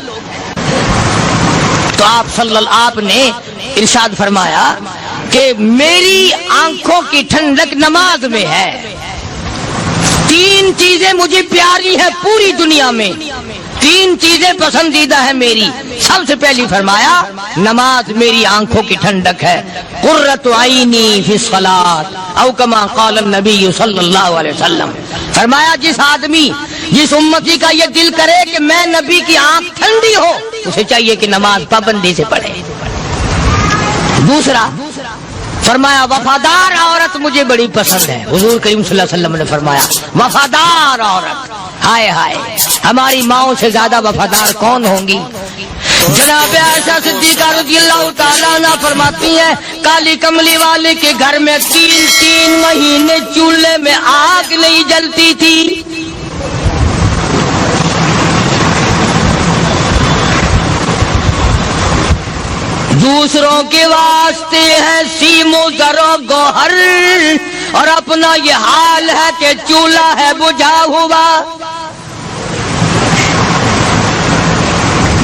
تو آپ نے ارشاد فرمایا کہ میری آنکھوں کی ٹھنڈک نماز میں ہے، 3 چیزیں مجھے پیاری ہیں پوری دنیا میں، 3 چیزیں پسندیدہ ہیں میری۔ سب سے پہلی فرمایا نماز میری آنکھوں کی ٹھنڈک ہے، قرۃ عینی فی الصلاۃ او کما قال النبی صلی اللہ علیہ وسلم۔ فرمایا جس امتی کا یہ دل کرے کہ میں نبی کی آنکھ ٹھنڈی ہو، اسے چاہیے کہ نماز پابندی سے پڑھے۔ دوسرا فرمایا وفادار عورت مجھے بڑی پسند ہے، حضور کریم صلی اللہ علیہ وسلم نے فرمایا وفادار عورت، ہائے ہائے ہماری ماؤں سے زیادہ وفادار کون ہوں گی۔ جناب عائشہ صدیقہ رضی اللہ تعالیٰ عنہ فرماتی ہیں، کالی کملی والے کے گھر میں 3 مہینے چولہے میں آگ نہیں جلتی تھی۔ دوسروں کے واسطے ہے سیم و زر و گوہر، اور اپنا یہ حال ہے کہ چولہا ہے بجھا ہوا۔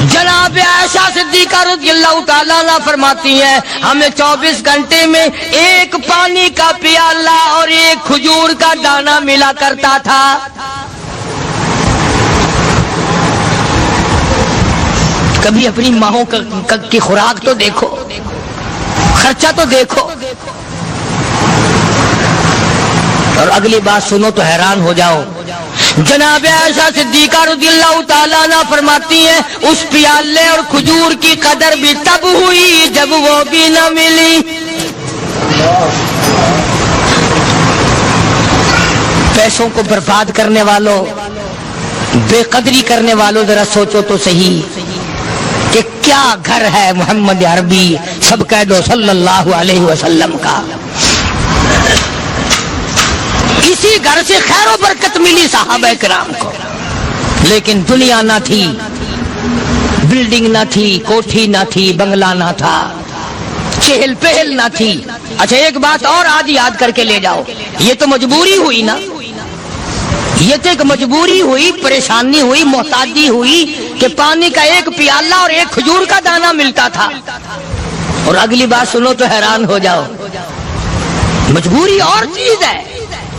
جناب عائشہ صدیقہ رضی اللہ تعالیٰ عنہ فرماتی ہیں، ہمیں 24 گھنٹے میں 1 پانی کا پیالہ اور 1 کھجور کا دانہ ملا کرتا تھا۔ کبھی اپنی ماہوں کی خوراک تو دیکھو، خرچہ تو دیکھو، اور اگلی بات سنو تو حیران ہو جاؤ۔ جناب عائشہ صدیقہ رضی اللہ تعالیٰ عنہ فرماتی ہیں، اس پیالے اور کھجور کی قدر بھی تب ہوئی جب وہ بھی نہ ملی۔ پیسوں کو برباد کرنے والوں، بے قدری کرنے والوں، ذرا سوچو تو صحیح کہ کیا گھر ہے محمد عربی، سب کہہ دو صلی اللہ علیہ وسلم کا۔ اسی گھر سے خیر و برکت ملی صحابہ کرام کو، لیکن دنیا نہ تھی، بلڈنگ نہ تھی، کوٹھی نہ تھی، بنگلہ نہ تھا، چہل پہل نہ تھی۔ اچھا ایک بات اور آج یاد کر کے لے جاؤ، یہ تو مجبوری ہوئی نا، یہ تو ایک مجبوری ہوئی، پریشانی ہوئی، محتاجی ہوئی کہ پانی کا ایک پیالہ اور ایک کھجور کا دانہ ملتا تھا۔ اور اگلی بات سنو تو حیران ہو جاؤ، مجبوری اور چیز ہے،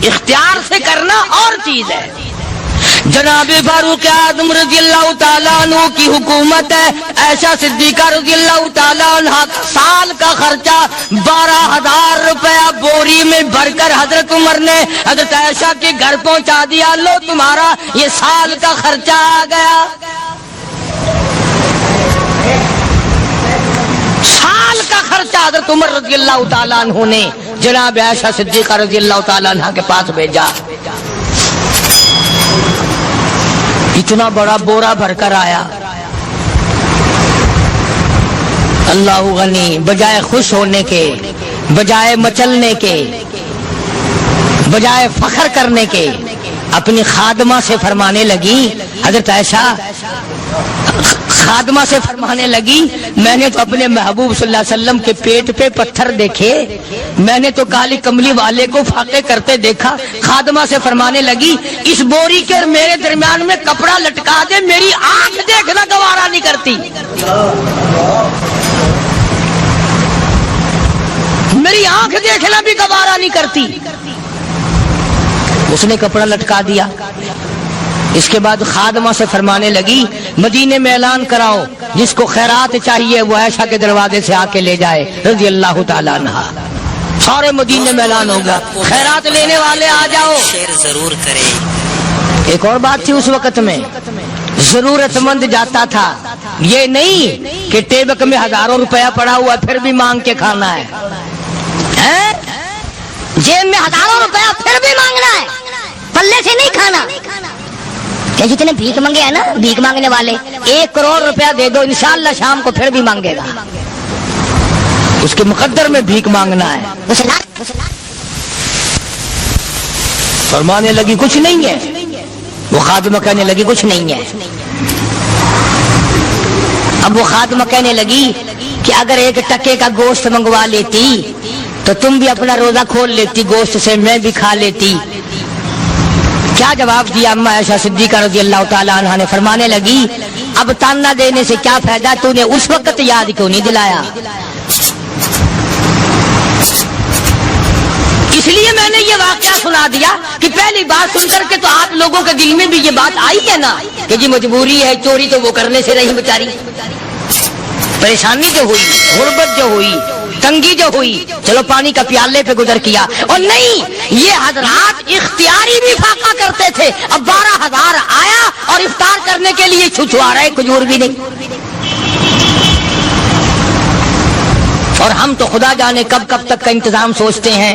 اختیار سے کرنا اور چیز ہے۔ جناب فاروق اعظم رضی اللہ تعالیٰ عنہ کی حکومت ہے، عائشہ صدیقہ رضی اللہ تعالیٰ عنہ سال کا خرچہ 12,000 روپیہ بوری میں بھر کر حضرت عمر نے حضرت عائشہ کے گھر پہنچا دیا، لو تمہارا یہ سال کا خرچہ آ گیا۔ سال کا خرچہ حضرت عمر رضی اللہ تعالیٰ عنہ نے جناب عائشہ صدیقہ رضی اللہ تعالیٰ عنہ کے پاس بھیجا۔ اتنا بڑا بورا بھر کر آیا۔ اللہ غنی، بجائے خوش ہونے کے، بجائے مچلنے کے، بجائے فخر کرنے کے، اپنی خادمہ سے فرمانے لگی، حضرت عائشہ خادمہ سے فرمانے لگی، میں نے تو اپنے محبوب صلی اللہ علیہ وسلم کے پیٹ پہ پتھر دیکھے، میں نے تو کالی کملی والے کو فاقے کرتے دیکھا۔ خادمہ سے فرمانے لگی، اس بوری کے اور میرے درمیان میں کپڑا لٹکا دے، میری آنکھ دیکھنا گوارا نہیں کرتی، میری آنکھ دیکھنا بھی گوارا نہیں کرتی۔ اس نے کپڑا لٹکا دیا۔ اس کے بعد خادمہ سے فرمانے لگی، مدینے میں اعلان کراؤ، جس کو خیرات چاہیے وہ عائشہ کے دروازے سے آ کے لے جائے رضی اللہ تعالیٰ عنہ۔ سارے مدینے میں اعلان ہوگا، خیرات لینے والے آ جاؤ۔ شیئر ضرور کریں۔ ایک اور بات تھی اس وقت میں، ضرورت مند جاتا تھا، یہ نہیں کہ ٹیبک میں ہزاروں روپیہ پڑا ہوا پھر بھی مانگ کے کھانا ہے، جیب میں ہزاروں روپیہ پھر بھی مانگنا ہے، پلے سے نہیں کھانا۔ کہ جتنے بھیک مانگے ہیں نا، بھیک مانگنے والے، 1 کروڑ روپیہ دے دو انشاءاللہ شام کو پھر بھی مانگے گا، اس کے مقدر میں بھیک مانگنا ہے۔ فرمانے لگی کچھ نہیں ہے، وہ خادمہ کہنے لگی کچھ نہیں ہے۔ اب وہ خادمہ کہنے لگی کہ اگر 1 ٹکے کا گوشت منگوا لیتی تو تم بھی اپنا روزہ کھول لیتی، گوشت سے میں بھی کھا لیتی۔ کیا جواب دیا اما عائشہ صدیقہ رضی اللہ تعالیٰ عنہ نے؟ فرمانے لگی، اب تانا دینے سے کیا فائدہ، تو نے اس وقت یاد کیوں نہیں دلایا؟ اس لیے میں نے یہ واقعہ سنا دیا کہ پہلی بات سن کر کے تو آپ لوگوں کے دل میں بھی یہ بات آئی ہے نا کہ جی مجبوری ہے، چوری تو وہ کرنے سے رہی بیچاری، پریشانی جو ہوئی، غربت جو ہوئی، تنگی جو ہوئی، چلو پانی کا پیالے پہ گزر کیا۔ اور نہیں، یہ حضرات اختیاری بھی فاقہ کرتے تھے۔ اب 12,000 آیا اور افطار کرنے کے لیے چھچوا رہے، کھجور بھی نہیں۔ اور ہم تو خدا جانے کب کب تک کا انتظام سوچتے ہیں،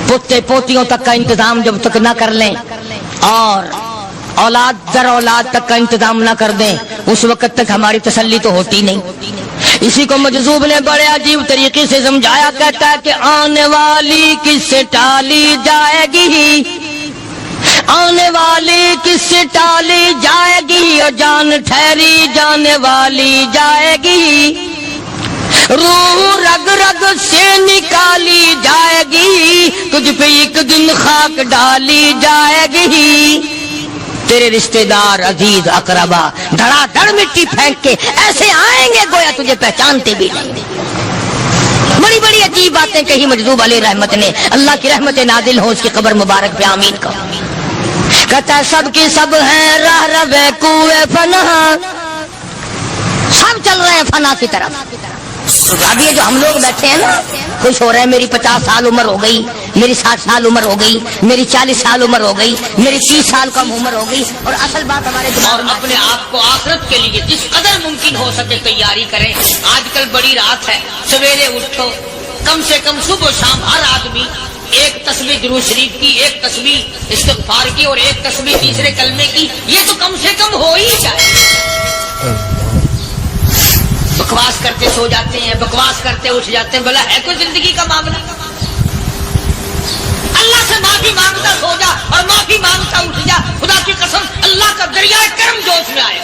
پوتے پوتیوں تک کا انتظام جب تک نہ کر لیں اور اولاد در اولاد تک کا انتظام نہ کر دیں، اس وقت تک ہماری تسلی تو ہوتی نہیں۔ اسی کو مجذوب نے بڑے عجیب طریقے سے سمجھایا، کہتا ہے کہ آنے والی کس سے ٹالی جائے گی، آنے والی کس سے ٹالی جائے گی، اور جان ٹھہری جانے والی جائے گی، روح رگ رگ سے نکالی جائے گی، تجھ پہ ایک دن خاک ڈالی جائے گی۔ تیرے رشتہ دار عزیز اقربا دھڑا دھڑ مٹی پھینک کے ایسے آئیں گے گویا تجھے پہچانتے بھی نہیں۔ بڑی بڑی عجیب باتیں کہی مجذوب علیہ رحمت نے، اللہ کی رحمت نازل ہو اس کی قبر مبارک پہ، آمین کہو۔ کہتا ہے سب کی سب ہیں راہ روے کوئے فنا، سب چل رہے ہیں فنا کی طرف۔ اب یہ جو ہم لوگ بیٹھے ہیں نا، خوش ہو رہے ہیں، میری 50 سال عمر ہو گئی، میری 60 سال عمر ہو گئی، میری 40 سال عمر ہو گئی، میری 30 سال کم عمر ہو گئی، اور اصل بات ہمارے دماغ میں اپنے آپ کو آخرت کے لیے جس قدر ممکن ہو سکے تیاری کریں۔ آج کل بڑی رات ہے، سویرے اٹھو، کم سے کم صبح و شام ہر آدمی ایک تسبیح درود شریف کی، ایک تسبیح استغفار کی اور ایک تسبیح تیسرے کلمے کی، یہ تو کم سے کم ہو ہی جائے۔ بکواس کرتے سو جاتے ہیں، بکواس کرتے اٹھ جاتے ہیں، بھلا ہے کوئی زندگی کا معاملہ؟ اللہ سے معافی مانگتا سو جا اور معافی مانگتا اٹھ جا، خدا کی قسم اللہ کا دریائے کرم جوش میں آئے۔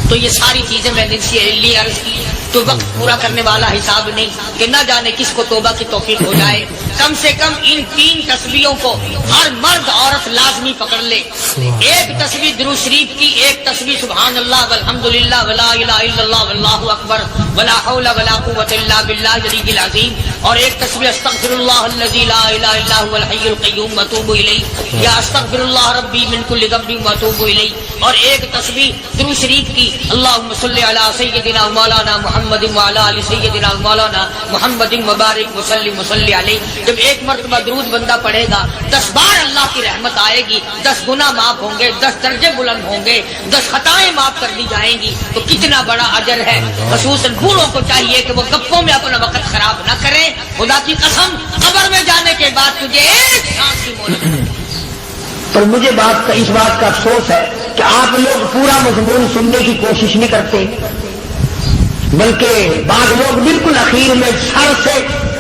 تو یہ ساری چیزیں میں نے لیے عرض کی، تو وقت پورا کرنے والا حساب نہیں کہ نہ جانے کس کو توبہ کی توفیق ہو جائے۔ کم سے کم ان 3 تسبیحوں کو ہر مرد عورت لازمی پکڑ لے، ایک تسبیح درود شریف کی، ایک تسبیح سبحان اللہ والحمدللہ ولا الہ الا اللہ واللہ اکبر ولا حول ولا قوۃ الا باللہ العلی العظیم، اور ایک تسبیح استغفر اللہ الذی لا الہ الا هو الحی القیوم واتوب الیہ یا استغفر اللہ ربی من کل ذنب واتوب الیہ، اور ایک تسبیح درود شریف کی اللہم صلی علی سیدنا مولانا محمد وعلی آل سیدنا مولانا محمد مبارک وسلم وصلی علیہ۔ جب ایک مرتبہ درود بندہ پڑھے گا 10 بار اللہ کی رحمت آئے گی، 10 گناہ معاف ہوں گے، 10 درجے بلند ہوں گے، 10 خطائیں معاف کر دی جائیں گی، تو کتنا بڑا اجر ہے۔ خصوصاً بوڑھوں کو چاہیے کہ وہ گپوں میں اپنا وقت خراب نہ کریں۔ خدا کی قسم قبر میں جانے کے بعد تجھے ایک سانس کی مہلت۔ پر مجھے اس بات کا افسوس ہے کہ آپ لوگ پورا مضمون سننے کی کوشش نہیں کرتے، بلکہ بعض لوگ بالکل اخیر میں سر سے،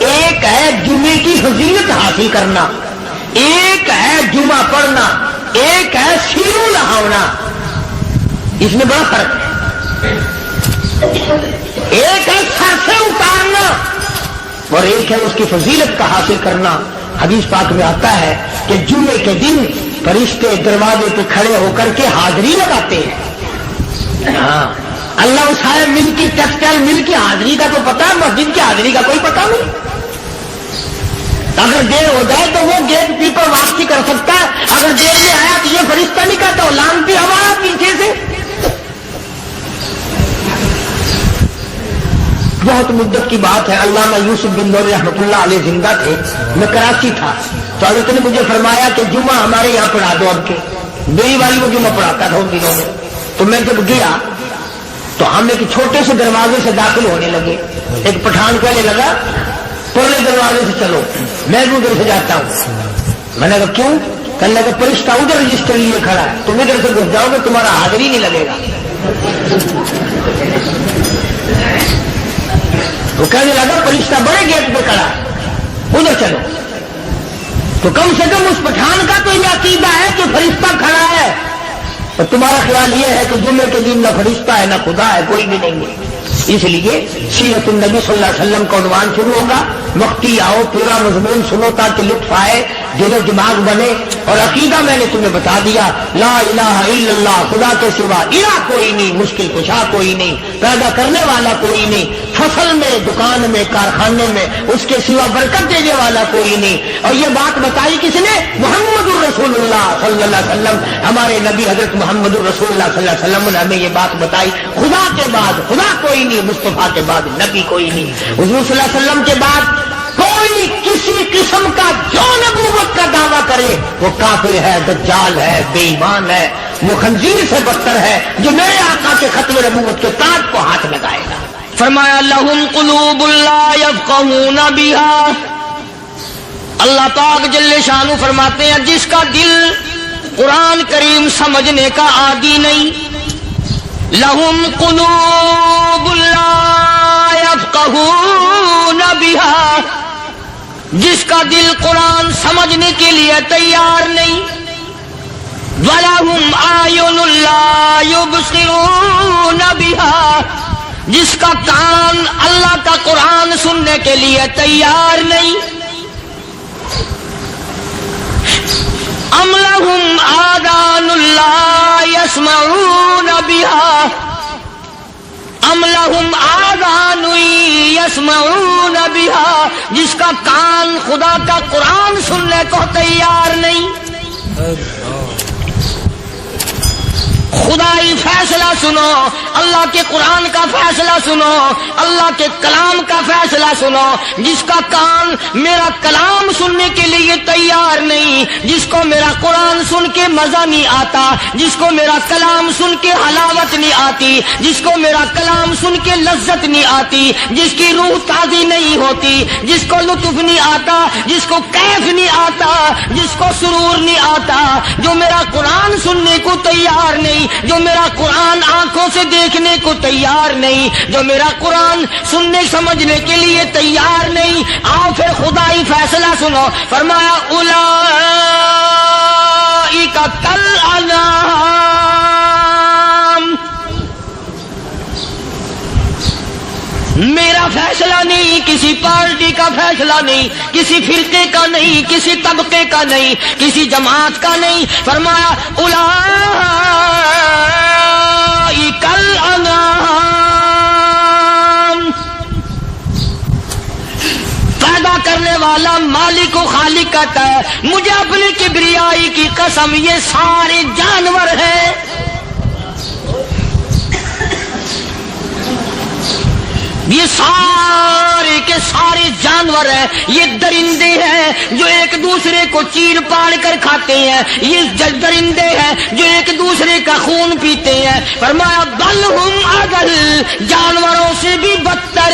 ایک ہے جمعے کی فضیلت حاصل کرنا، ایک ہے جمعہ پڑھنا، ایک ہے سیرو نہانا، اس میں بڑا فرق ہے۔ ایک ہے سر سے اتارنا اور ایک ہے اس کی فضیلت کا حاصل کرنا۔ حدیث پاک میں آتا ہے کہ جمعے کے دن فرشتے دروازے پہ کھڑے ہو کر کے حاضری لگاتے ہیں۔ ہاں، اللہ اسے مل کی ٹیکسٹائل مل کی حاضری کا تو پتا ہے، مسجد کی حاضری کا کوئی پتا نہیں۔ اگر دیر ہو جائے تو وہ گیٹ کیپر واپسی کر سکتا ہے، اگر دیر میں آیا تو یہ فرشتہ نہیں کہتا، لانتی ہمارا پیچھے سے۔ بہت مدت کی بات ہے، علامہ یوسف بن نور رحمۃ اللہ علیہ زندہ تھے، میں کراچی تھا، تو حضرت نے مجھے فرمایا کہ جمعہ ہمارے یہاں پڑھا دو اب کے، میری والی وہ جمعہ پڑھاتا تھا ان دنوں میں۔ تو میں جب گیا تو ہم ایک چھوٹے سے دروازے سے داخل ہونے لگے، ایک پٹھان کہنے لگا پرلے دروازے سے چلو، میں بھی ادھر سے جاتا ہوں۔ میں نے کہا کیوں؟ کہنے لگا فرشتہ ادھر رجسٹر لیے کھڑا ہے، تم ادھر سے گھس جاؤ گے تمہارا حاضری نہیں لگے گا۔ وہ کہنے لگا فرشتہ بڑے گیٹ پہ کھڑا ہے، ادھر چلو۔ تو کم سے کم اس پٹھان کا تو یہ عقیدہ ہے کہ فرشتہ کھڑا ہے، اور تمہارا خیال یہ ہے کہ جمعے کے دن نہ فرشتہ ہے نہ خدا ہے، کوئی بھی نہیں ہے۔ اس لیے سیرت النبی صلی اللہ علیہ وسلم کا عنوان شروع ہوگا، وقتی آؤ پورا مضمون سنو تاکہ لطف آئے، دل و دماغ بنے۔ اور عقیدہ میں نے تمہیں بتا دیا، لا الہ الا اللہ، خدا کے سوا الہ کوئی نہیں، مشکل کشا کوئی نہیں، پیدا کرنے والا کوئی نہیں، فصل میں، دکان میں، کارخانے میں اس کے سوا برکت دینے والا کوئی نہیں۔ اور یہ بات بتائی کس نے؟ محمد الرسول اللہ صلی اللہ علیہ وسلم، ہمارے نبی حضرت محمد الرسول اللہ صلی اللہ علیہ وسلم نے ہمیں یہ بات بتائی، خدا کے بعد خدا کوئی نہیں، مصطفیٰ کے بعد نبی کوئی نہیں، حضور صلی اللہ علیہ وسلم کے بعد کوئی کسی قسم کا جو نبوت کا دعویٰ کرے وہ کافر ہے، دجال ہے، بے ایمان ہے، وہ خنزیر سے بدتر ہے جو میرے آقا کے ختم نبوت کے تاج کو ہاتھ لگائے گا۔ فرمایا لہم قلوب لا یفقہون بہا، اللہ پاک جل شانہ فرماتے ہیں جس کا دل قرآن کریم سمجھنے کا عادی نہیں، لہم قلوب لا یفقہون بہا، جس کا دل قرآن سمجھنے کے لیے تیار نہیں، وَلَهُمْ أَعْيُنٌ لَا يُبْصِرُونَ بِهَا، جس کا کان اللہ کا قرآن سننے کے لیے تیار نہیں، أَمْ لَهُمْ آذَانٌ لَا يَسْمَعُونَ بِهَا، أَمْ لَهُمْ آذَانٌ يَسْمَعُونَ بِهَا، جس کا کان خدا کا قرآن سننے کو تیار نہیں۔ خدائی فیصلہ سنو، اللہ کے قرآن کا فیصلہ سنو، اللہ کے کلام کا فیصلہ سنو۔ جس کا کان میرا کلام سننے کے لیے تیار نہیں، جس کو میرا قرآن سن کے مزہ نہیں آتا، جس کو میرا کلام سن کے حلاوت نہیں آتی، جس کو میرا کلام سن کے لذت نہیں آتی، جس کی روح تازی نہیں ہوتی، جس کو لطف نہیں آتا، جس کو کیف نہیں آتا، جس کو سرور نہیں آتا، جو میرا قرآن سننے کو تیار نہیں، جو میرا قرآن آنکھوں سے دیکھنے کو تیار نہیں، جو میرا قرآن سننے سمجھنے کے لیے تیار نہیں، آؤ پھر خدائی فیصلہ سنو۔ فرمایا اولئک کالانعام، میرا فیصلہ نہیں، کسی پارٹی کا فیصلہ نہیں، کسی فرقے کا نہیں، کسی طبقے کا نہیں، کسی جماعت کا نہیں۔ فرمایا اولئک الانعام، پیدا کرنے والا مالک و خالق کہتا ہے مجھے اپنی کبریائی کی قسم یہ سارے جانور ہیں، یہ سارے کے سارے جانور ہیں، یہ درندے ہیں جو ایک دوسرے کو چیر پاڑ کر کھاتے ہیں، یہ درندے ہیں جو ایک دوسرے کا خون پیتے ہیں۔ فرمایا بل ہم اضل، جانوروں سے بھی بدتر۔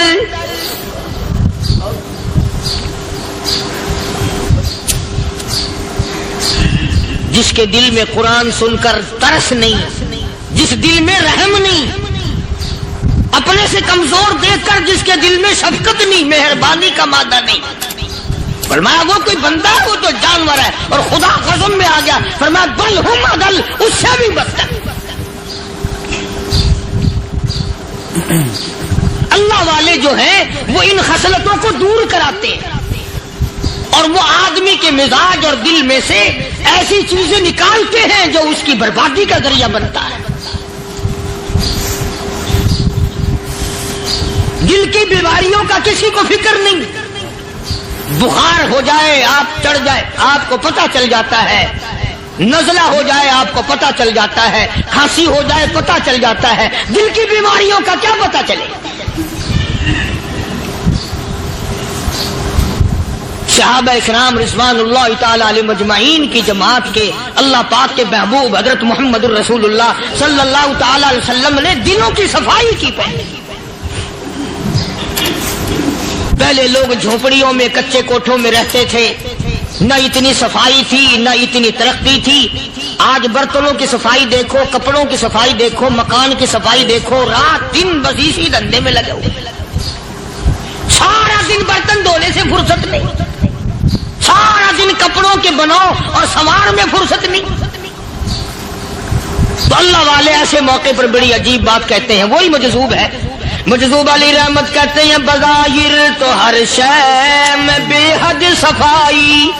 جس کے دل میں قرآن سن کر ترس نہیں، جس دل میں رحم نہیں، اپنے سے کمزور دیکھ کر جس کے دل میں شفقت نہیں، مہربانی کا مادہ نہیں، فرمایا وہ کوئی بندہ ہے، وہ تو جانور ہے۔ اور خدا قسم میں آ گیا، فرمایا بل ہم اضل، اس سے بھی بدتر۔ اللہ والے جو ہیں وہ ان خصلتوں کو دور کراتے ہیں، اور وہ آدمی کے مزاج اور دل میں سے ایسی چیزیں نکالتے ہیں جو اس کی بربادی کا ذریعہ بنتا ہے۔ دل کی بیماریوں کا کسی کو فکر نہیں، بخار ہو جائے آپ چڑھ جائے آپ کو پتہ چل جاتا ہے، نزلہ ہو جائے آپ کو پتہ چل جاتا ہے، کھانسی ہو جائے پتہ چل جاتا ہے، دل کی بیماریوں کا کیا پتہ چلے؟ صحابہ اکرام رضوان اللہ تعالی علیہم اجمعین کی جماعت کے اللہ پاک کے محبوب حضرت محمد الرسول اللہ صلی اللہ تعالی علیہ وسلم نے دلوں کی صفائی کی پہلے۔ پہلے لوگ جھونپڑیوں میں کچے کوٹھوں میں رہتے تھے، نہ اتنی صفائی تھی نہ اتنی ترقی تھی۔ آج برتنوں کی صفائی دیکھو، کپڑوں کی صفائی دیکھو، مکان کی صفائی دیکھو، رات دن بس اسی دھندے میں لگے ہوئے، سارا دن برتن دھونے سے فرصت نہیں، سارا دن کپڑوں کے بناؤ اور سنوار میں فرصت نہیں۔ تو اللہ والے ایسے موقع پر بڑی عجیب بات کہتے ہیں، وہی مجذوب ہے، مجذوب علی رحمت کہتے ہیں بظاہر تو ہر شے میں بے حد صفائی،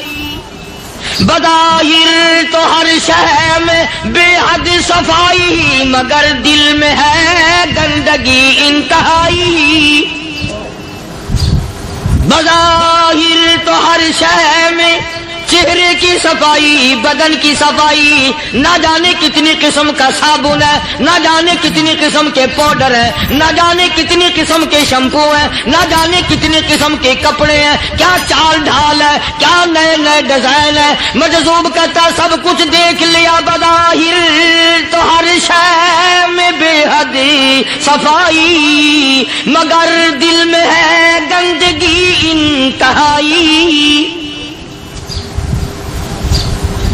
بظاہر تو ہر شے میں بے حد صفائی، مگر دل میں ہے گندگی انتہائی۔ بظاہر تو ہر شے میں چہرے کی صفائی، بدن کی صفائی، نہ جانے کتنی قسم کا صابن ہے، نہ جانے کتنی قسم کے پاؤڈر ہیں، نہ جانے کتنی قسم کے شیمپو ہیں، نہ جانے کتنی قسم کے کپڑے ہیں، کیا چال ڈھال ہے، کیا نئے نئے ڈیزائن ہے۔ مجذوب کہتا سب کچھ دیکھ لیا، بظاہر تو ہر شے میں بے حد صفائی، مگر دل میں ہے گندگی انتہائی۔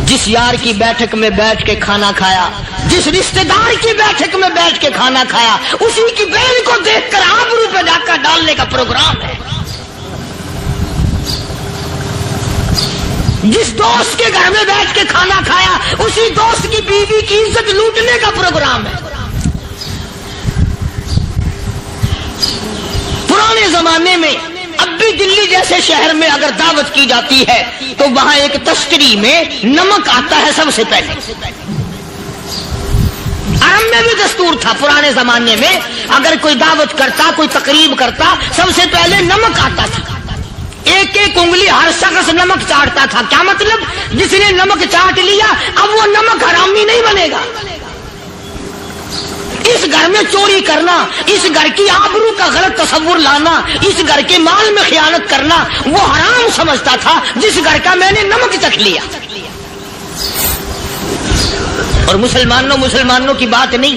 جس یار کی بیٹھک میں بیٹھ کے کھانا کھایا، جس رشتہ دار کی بیٹھک میں بیٹھ کے کھانا کھایا، اسی کی بہن کو دیکھ کر آبرو پہ ڈاکہ ڈالنے کا پروگرام ہے۔ جس دوست کے گھر میں بیٹھ کے کھانا کھایا، اسی دوست کی بیوی کی عزت لوٹنے کا پروگرام ہے۔ پرانے زمانے میں اب بھی دلی جیسے شہر میں اگر دعوت کی جاتی ہے تو وہاں ایک تشتری میں نمک آتا ہے سب سے پہلے۔ عرب میں بھی دستور تھا پرانے زمانے میں، اگر کوئی دعوت کرتا، کوئی تقریب کرتا، سب سے پہلے نمک آتا تھا۔ ایک ایک انگلی ہر شخص نمک چاٹتا تھا۔ کیا مطلب؟ جس نے نمک چاٹ لیا اب وہ نمک حرامی نہیں بنے گا۔ اس گھر میں چوری کرنا، اس گھر کی آبرو کا غلط تصور لانا، اس گھر کے مال میں خیانت کرنا وہ حرام سمجھتا تھا جس گھر کا میں نے نمک چکھ لیا۔ اور مسلمانوں کی بات نہیں،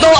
2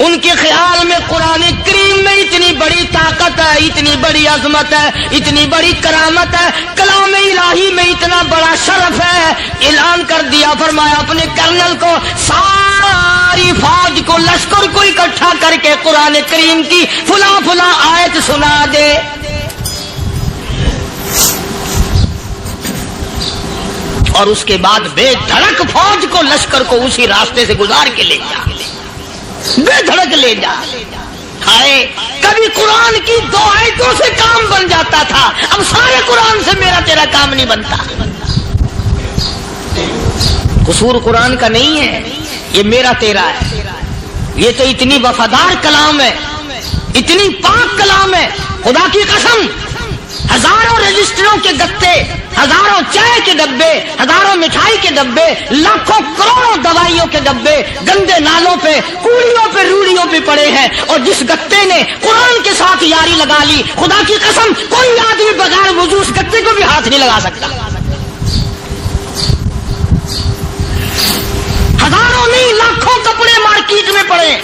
ان کے خیال میں قرآن کریم میں اتنی بڑی طاقت ہے، اتنی بڑی عظمت ہے، اتنی بڑی کرامت ہے، کلام الہی میں اتنا بڑا شرف ہے، اعلان کر دیا، فرمایا اپنے کرنل کو ساری فوج کو، لشکر کو اکٹھا کر کے قرآن کریم کی فلاں فلاں آیت سنا دے۔ اور اس کے بعد بے دھڑک فوج کو، لشکر کو اسی راستے سے گزار کے لے جا، بے دھڑک لے جا۔ ہائے کبھی قرآن کی 2 آیتوں سے کام بن جاتا تھا، اب سارے قرآن سے میرا تیرا کام نہیں بنتا۔ قصور قرآن کا نہیں ہے، یہ میرا تیرا ہے۔ یہ تو اتنی وفادار کلام ہے، اتنی پاک کلام ہے، خدا کی قسم ہزاروں رجسٹروں کے گتے، ہزاروں چائے کے ڈبے، ہزاروں مٹھائی کے ڈبے، لاکھوں کروڑوں دوائیوں کے ڈبے گندے نالوں پہ، کوڑیوں پہ، روڑیوں پہ پڑے ہیں، اور جس گتے نے قرآن کے ساتھ یاری لگا لی، خدا کی قسم کوئی آدمی بغیر وضو اس گتے کو بھی ہاتھ نہیں لگا سکتا۔ ہزاروں نہیں لاکھوں کپڑے مارکیٹ میں پڑے،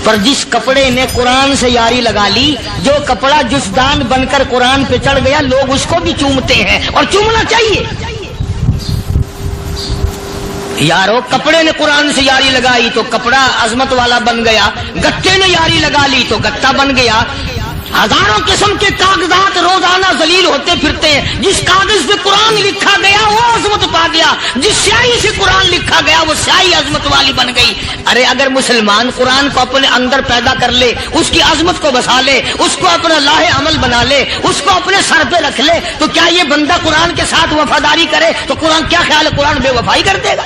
پر جس کپڑے نے قرآن سے یاری لگا لی، جو کپڑا جسدان بن کر قرآن پہ چڑھ گیا، لوگ اس کو بھی چومتے ہیں، اور چومنا چاہیے۔ یارو کپڑے نے قرآن سے یاری لگائی تو کپڑا عظمت والا بن گیا، گتے نے یاری لگا لی تو گتا بن گیا۔ ہزاروں قسم کے کاغذات روزانہ ذلیل ہوتے پھرتے ہیں، جس کاغذ پہ قرآن لکھا گیا وہ عظمت پا گیا، جس سیاہی سے قرآن لکھا گیا وہ سیاہی عظمت والی بن گئی۔ ارے اگر مسلمان قرآن کو اپنے اندر پیدا کر لے، اس کی عظمت کو بسا لے، اس کو اپنا لاہ عمل بنا لے، اس کو اپنے سر پہ رکھ لے، تو کیا یہ بندہ قرآن کے ساتھ وفاداری کرے تو قرآن کیا خیال ہے قرآن بے وفائی کر دے گا؟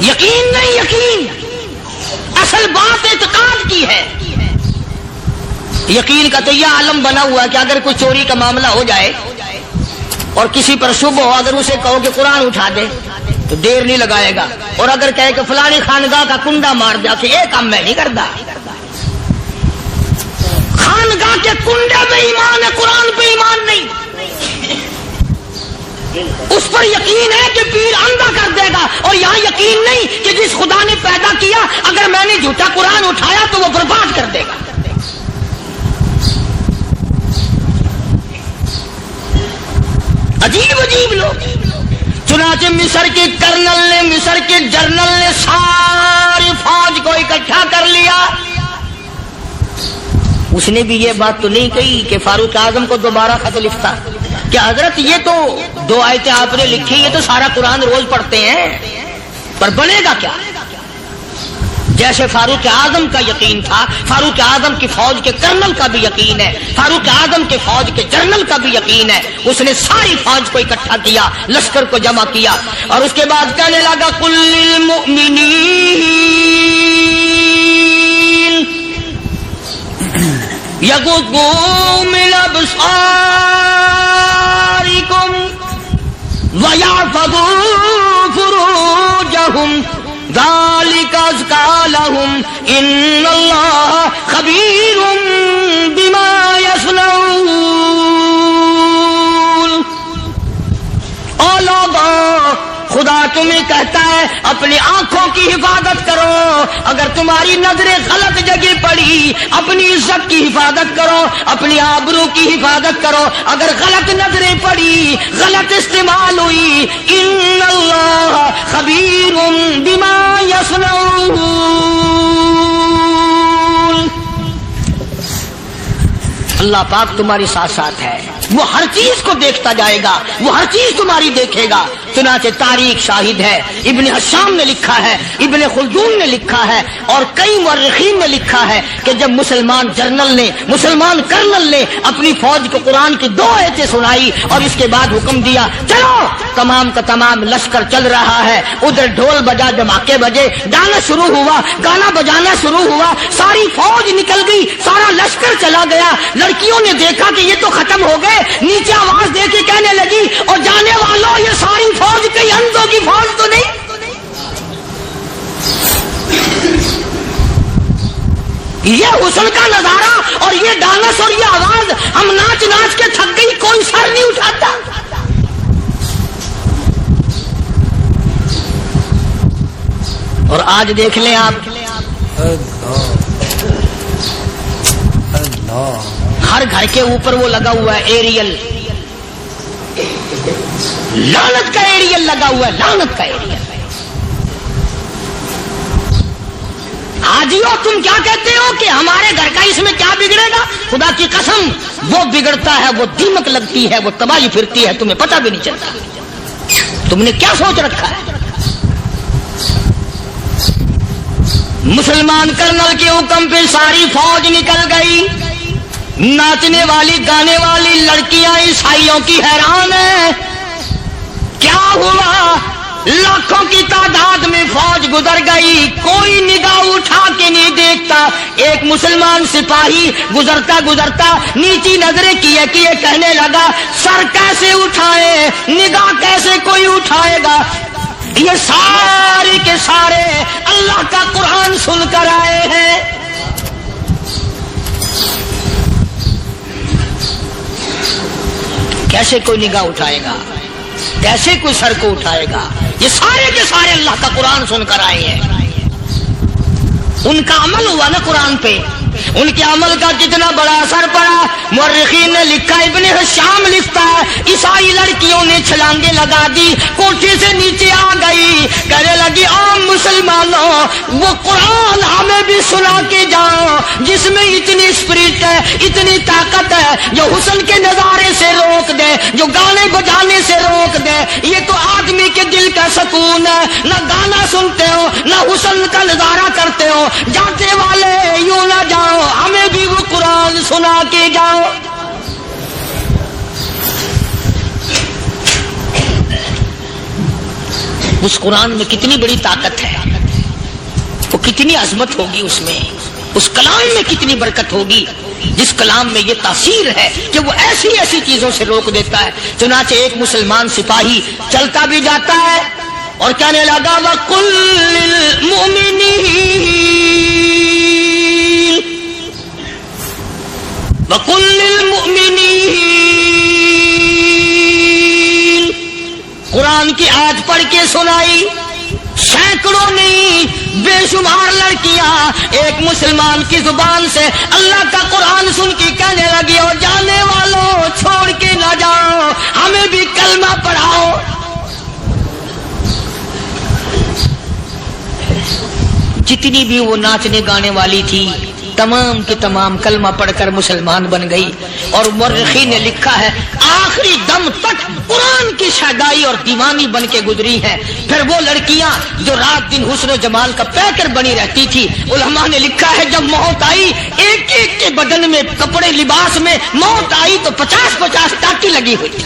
یقین نہیں، یقین اصل بات اعتقاد کی ہے۔ یقین کا تو یہ عالم بنا ہوا کہ اگر کوئی چوری کا معاملہ ہو جائے اور کسی پر شبہ ہو، اگر اسے کہو کہ قرآن اٹھا دے تو دیر نہیں لگائے گا، اور اگر کہے کہ فلانی خانگاہ کا کنڈا مار دیا کہ یہ کام میں نہیں کرتا۔ خانگاہ کے کنڈے میں ایمان ہے، قرآن پہ ایمان نہیں۔ اس پر یقین ہے کہ پیر اندھا کر دے گا، اور یہاں یقین نہیں کہ جس خدا نے پیدا کیا اگر میں نے جھوٹا قرآن اٹھایا تو وہ برباد کر دے گا۔ عجیب عجیب لوگ۔ چنانچہ مصر کے کرنل نے، مصر کے جنرل نے ساری فوج کو اکٹھا کر لیا۔ اس نے بھی یہ بات تو نہیں کہی کہ فاروق اعظم کو دوبارہ خط لکھتا کہ حضرت یہ تو 2 آیتیں آپ نے لکھی، یہ تو سارا قرآن روز پڑھتے ہیں، پر بنے گا کیا؟ جیسے فاروق اعظم کا یقین تھا، فاروق اعظم کی فوج کے کرنل کا بھی یقین ہے، فاروق اعظم کے فوج کے جنرل کا بھی یقین ہے۔ اس نے ساری فوج کو اکٹھا کیا، لشکر کو جمع کیا، اور اس کے بعد کہنے لگا قل للمؤمنین یغضوا من ابصارکم وَيَحْفَظُوا فُرُوجَهُمْ ذَلِكَ أَزْكَىٰ لَهُمْ إِنَّ اللَّهَ خَبِيرٌ بِمَا يَصْنَعُونَ۔ او لوگو، خدا تمہیں کہتا ہے اپنی آنکھوں کی حفاظت کرو، اگر تمہاری نظریں غلط جگہ پڑی اپنی عزت کی حفاظت کرو، اپنی آبرو کی حفاظت کرو، اگر غلط نظریں پڑی، غلط استعمال ہوئی، ان اللہ خبیر بما یصنعون۔ اللہ پاک تمہاری ساتھ ساتھ ہے، وہ ہر چیز کو دیکھتا جائے گا، وہ ہر چیز تمہاری دیکھے گا۔ چنانچہ تاریخ شاہد ہے، ابن حشام نے لکھا ہے، ابن خلدون نے لکھا ہے، اور کئی مورخین نے لکھا ہے کہ جب مسلمان جنرل نے، مسلمان کرنل نے اپنی فوج کو قرآن کی 2 آیتیں سنائی اور اس کے بعد حکم دیا چلو، تمام کا تمام لشکر چل رہا ہے، ادھر ڈھول بجا، دھماکے بجے، گانا شروع ہوا، گانا بجانا شروع ہوا، ساری فوج نکل گئی، سارا لشکر چلا گیا۔ لڑکیوں نے دیکھا کہ یہ تو ختم ہو گئے، نیچے آواز دے کے کہنے لگی اور جانے والوں یہ ساری فوج کئی اندھوں کی فوج تو نہیں؟ یہ حسن کا نظارہ اور یہ ڈانس اور یہ آواز، ہم ناچ ناچ کے تھک گئی، کوئی سر نہیں اٹھاتا۔ اور آج دیکھ لیں آپ، ہر گھر کے اوپر وہ لگا ہوا ہے ایریل، لعنت کا ایریل لگا ہوا ہے، لعنت کا ایریل۔ حاجیو تم کیا کہتے ہو کہ ہمارے گھر کا اس میں کیا بگڑے گا؟ خدا کی قسم وہ بگڑتا ہے، وہ دیمک لگتی ہے، وہ تباہی پھرتی ہے، تمہیں پتہ بھی نہیں چلتا۔ تم نے کیا سوچ رکھا ہے؟ مسلمان کرنل کے حکم پہ ساری فوج نکل گئی، ناچنے والی گانے والی لڑکیاں عیسائیوں کی حیران ہیں، کیا ہوا؟ لاکھوں کی تعداد میں فوج گزر گئی، کوئی نگاہ اٹھا کے نہیں دیکھتا۔ ایک مسلمان سپاہی گزرتا گزرتا نیچی نظریں کیے کہنے لگا سر کیسے اٹھائے، نگاہ کیسے کوئی اٹھائے گا؟ یہ سارے کے سارے اللہ کا قرآن سن کر آئے ہیں۔ کیسے کوئی نگاہ اٹھائے گا؟ کیسے کوئی سر کو اٹھائے گا؟ یہ سارے کے سارے اللہ کا قرآن سن کر آئے ہیں۔ ان کا عمل ہوا نا قرآن پہ، ان کے عمل کا کتنا بڑا اثر پڑا۔ مورخین نے لکھا، ابن حشام لکھتا ہے عیسائی لڑکیوں نے چھلانگے لگا دی، کوٹھی سے نیچے آ گئی، کہنے لگی عام مسلمانوں وہ قرآن ہمیں بھی سنا کے جاؤ جس میں اتنی اسپرٹ ہے، اتنی طاقت ہے، جو حسن کے نظارے سے روک دے، جو گانے بجانے سے روک دے۔ یہ تو آدمی کے دل کا سکون ہے، نہ گانا سنتے ہو نہ حسن کا نظارہ کرتے ہو، جاتے والے یوں نہ جاؤ، ہمیں بھی وہ قرآن سنا کے جاؤ۔ اس قرآن میں کتنی بڑی طاقت ہے، وہ کتنی عظمت ہوگی، اس میں اس کلام میں کتنی برکت ہوگی، جس کلام میں یہ تاثیر ہے کہ وہ ایسی ایسی چیزوں سے روک دیتا ہے۔ چنانچہ ایک مسلمان سپاہی چلتا بھی جاتا ہے اور کہنے لگا وَقُلْ لِلْمُؤْمِنِينَ وَقُلْ لِلْمُؤْمِنِينَ، قرآن کی آیت پڑھ کے سنائی، سینکڑوں نہیں بے شمار لڑکیاں ایک مسلمان کی زبان سے اللہ کا قرآن سن کے کہنے لگی اور جانے والوں چھوڑ کے نہ جاؤ، ہمیں بھی کلمہ پڑھاؤ۔ جتنی بھی وہ ناچنے گانے والی تھی تمام کی تمام کلمہ پڑھ کر مسلمان بن گئی، اور مورخین نے لکھا ہے آخری دم تک قرآن کی شیدائی اور دیوانی بن کے گزری ہے۔ پھر وہ لڑکیاں جو رات دن حسن و جمال کا پیکر بنی رہتی تھی، علماء نے لکھا ہے جب موت آئی ایک ایک کے بدن میں کپڑے لباس میں موت آئی تو 50-50 ٹاکی لگی ہوئی تھی۔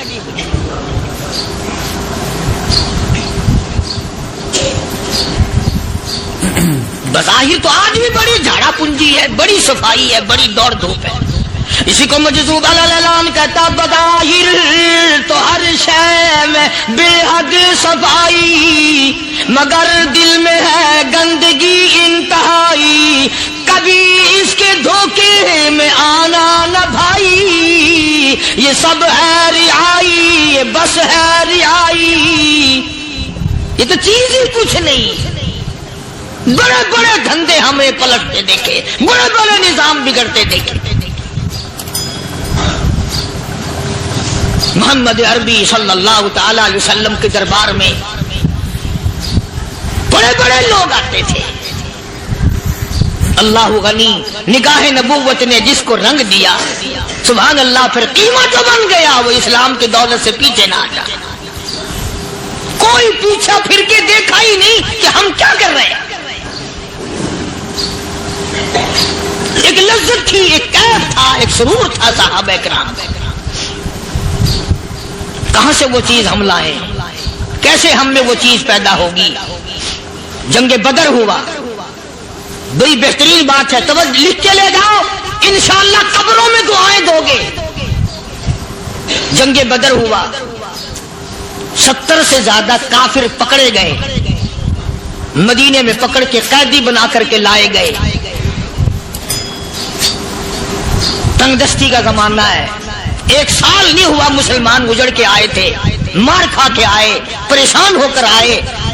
بظاہر تو آج بھی بڑی جھاڑا پنجی ہے، بڑی صفائی ہے، بڑی دوڑ دھوپ ہے۔ اسی کو مجذوب الاعلان کہتا بظاہر تو ہر شے میں بے حد صفائی، مگر دل میں ہے گندگی انتہائی، کبھی اس کے دھوکے میں آنا نہ بھائی، یہ سب ہے رعائی، یہ بس ہے رعائی، یہ تو چیز ہی کچھ نہیں۔ بڑے بڑے دھندے ہمیں پلٹتے دیکھے، بڑے بڑے نظام بگڑتے دیکھے۔ محمد عربی صلی اللہ تعالی علیہ وسلم کے دربار میں بڑے بڑے لوگ آتے تھے۔ اللہ غنی، نگاہ نبوت نے جس کو رنگ دیا سبحان اللہ، پھر قیمت جو بن گیا وہ اسلام کی دولت سے پیچھے نہ ہٹا۔ کوئی پیچھا پھر کے دیکھا ہی نہیں کہ ہم کیا کر رہے ہیں۔ ایک لذت تھی، ایک کیف تھا، ایک سرور تھا صحابہ کرام۔ کہاں سے وہ چیز ہم لائیں؟ کیسے ہم میں وہ چیز پیدا ہوگی؟ جنگ بدر ہوا، بڑی بہترین بات ہے، توجہ لکھ کے لے جاؤ، انشاءاللہ قبروں میں دعائیں دو گے۔ جنگ بدر ہوا، 70 سے زیادہ کافر پکڑے گئے، مدینے میں پکڑ کے قیدی بنا کر کے لائے گئے۔ تنگ دستی کا زمانہ ہے، 1 سال نہیں ہوا مسلمان اجڑ کے آئے تھے، مار کھا کے آئے، پریشان ہو کر آئے۔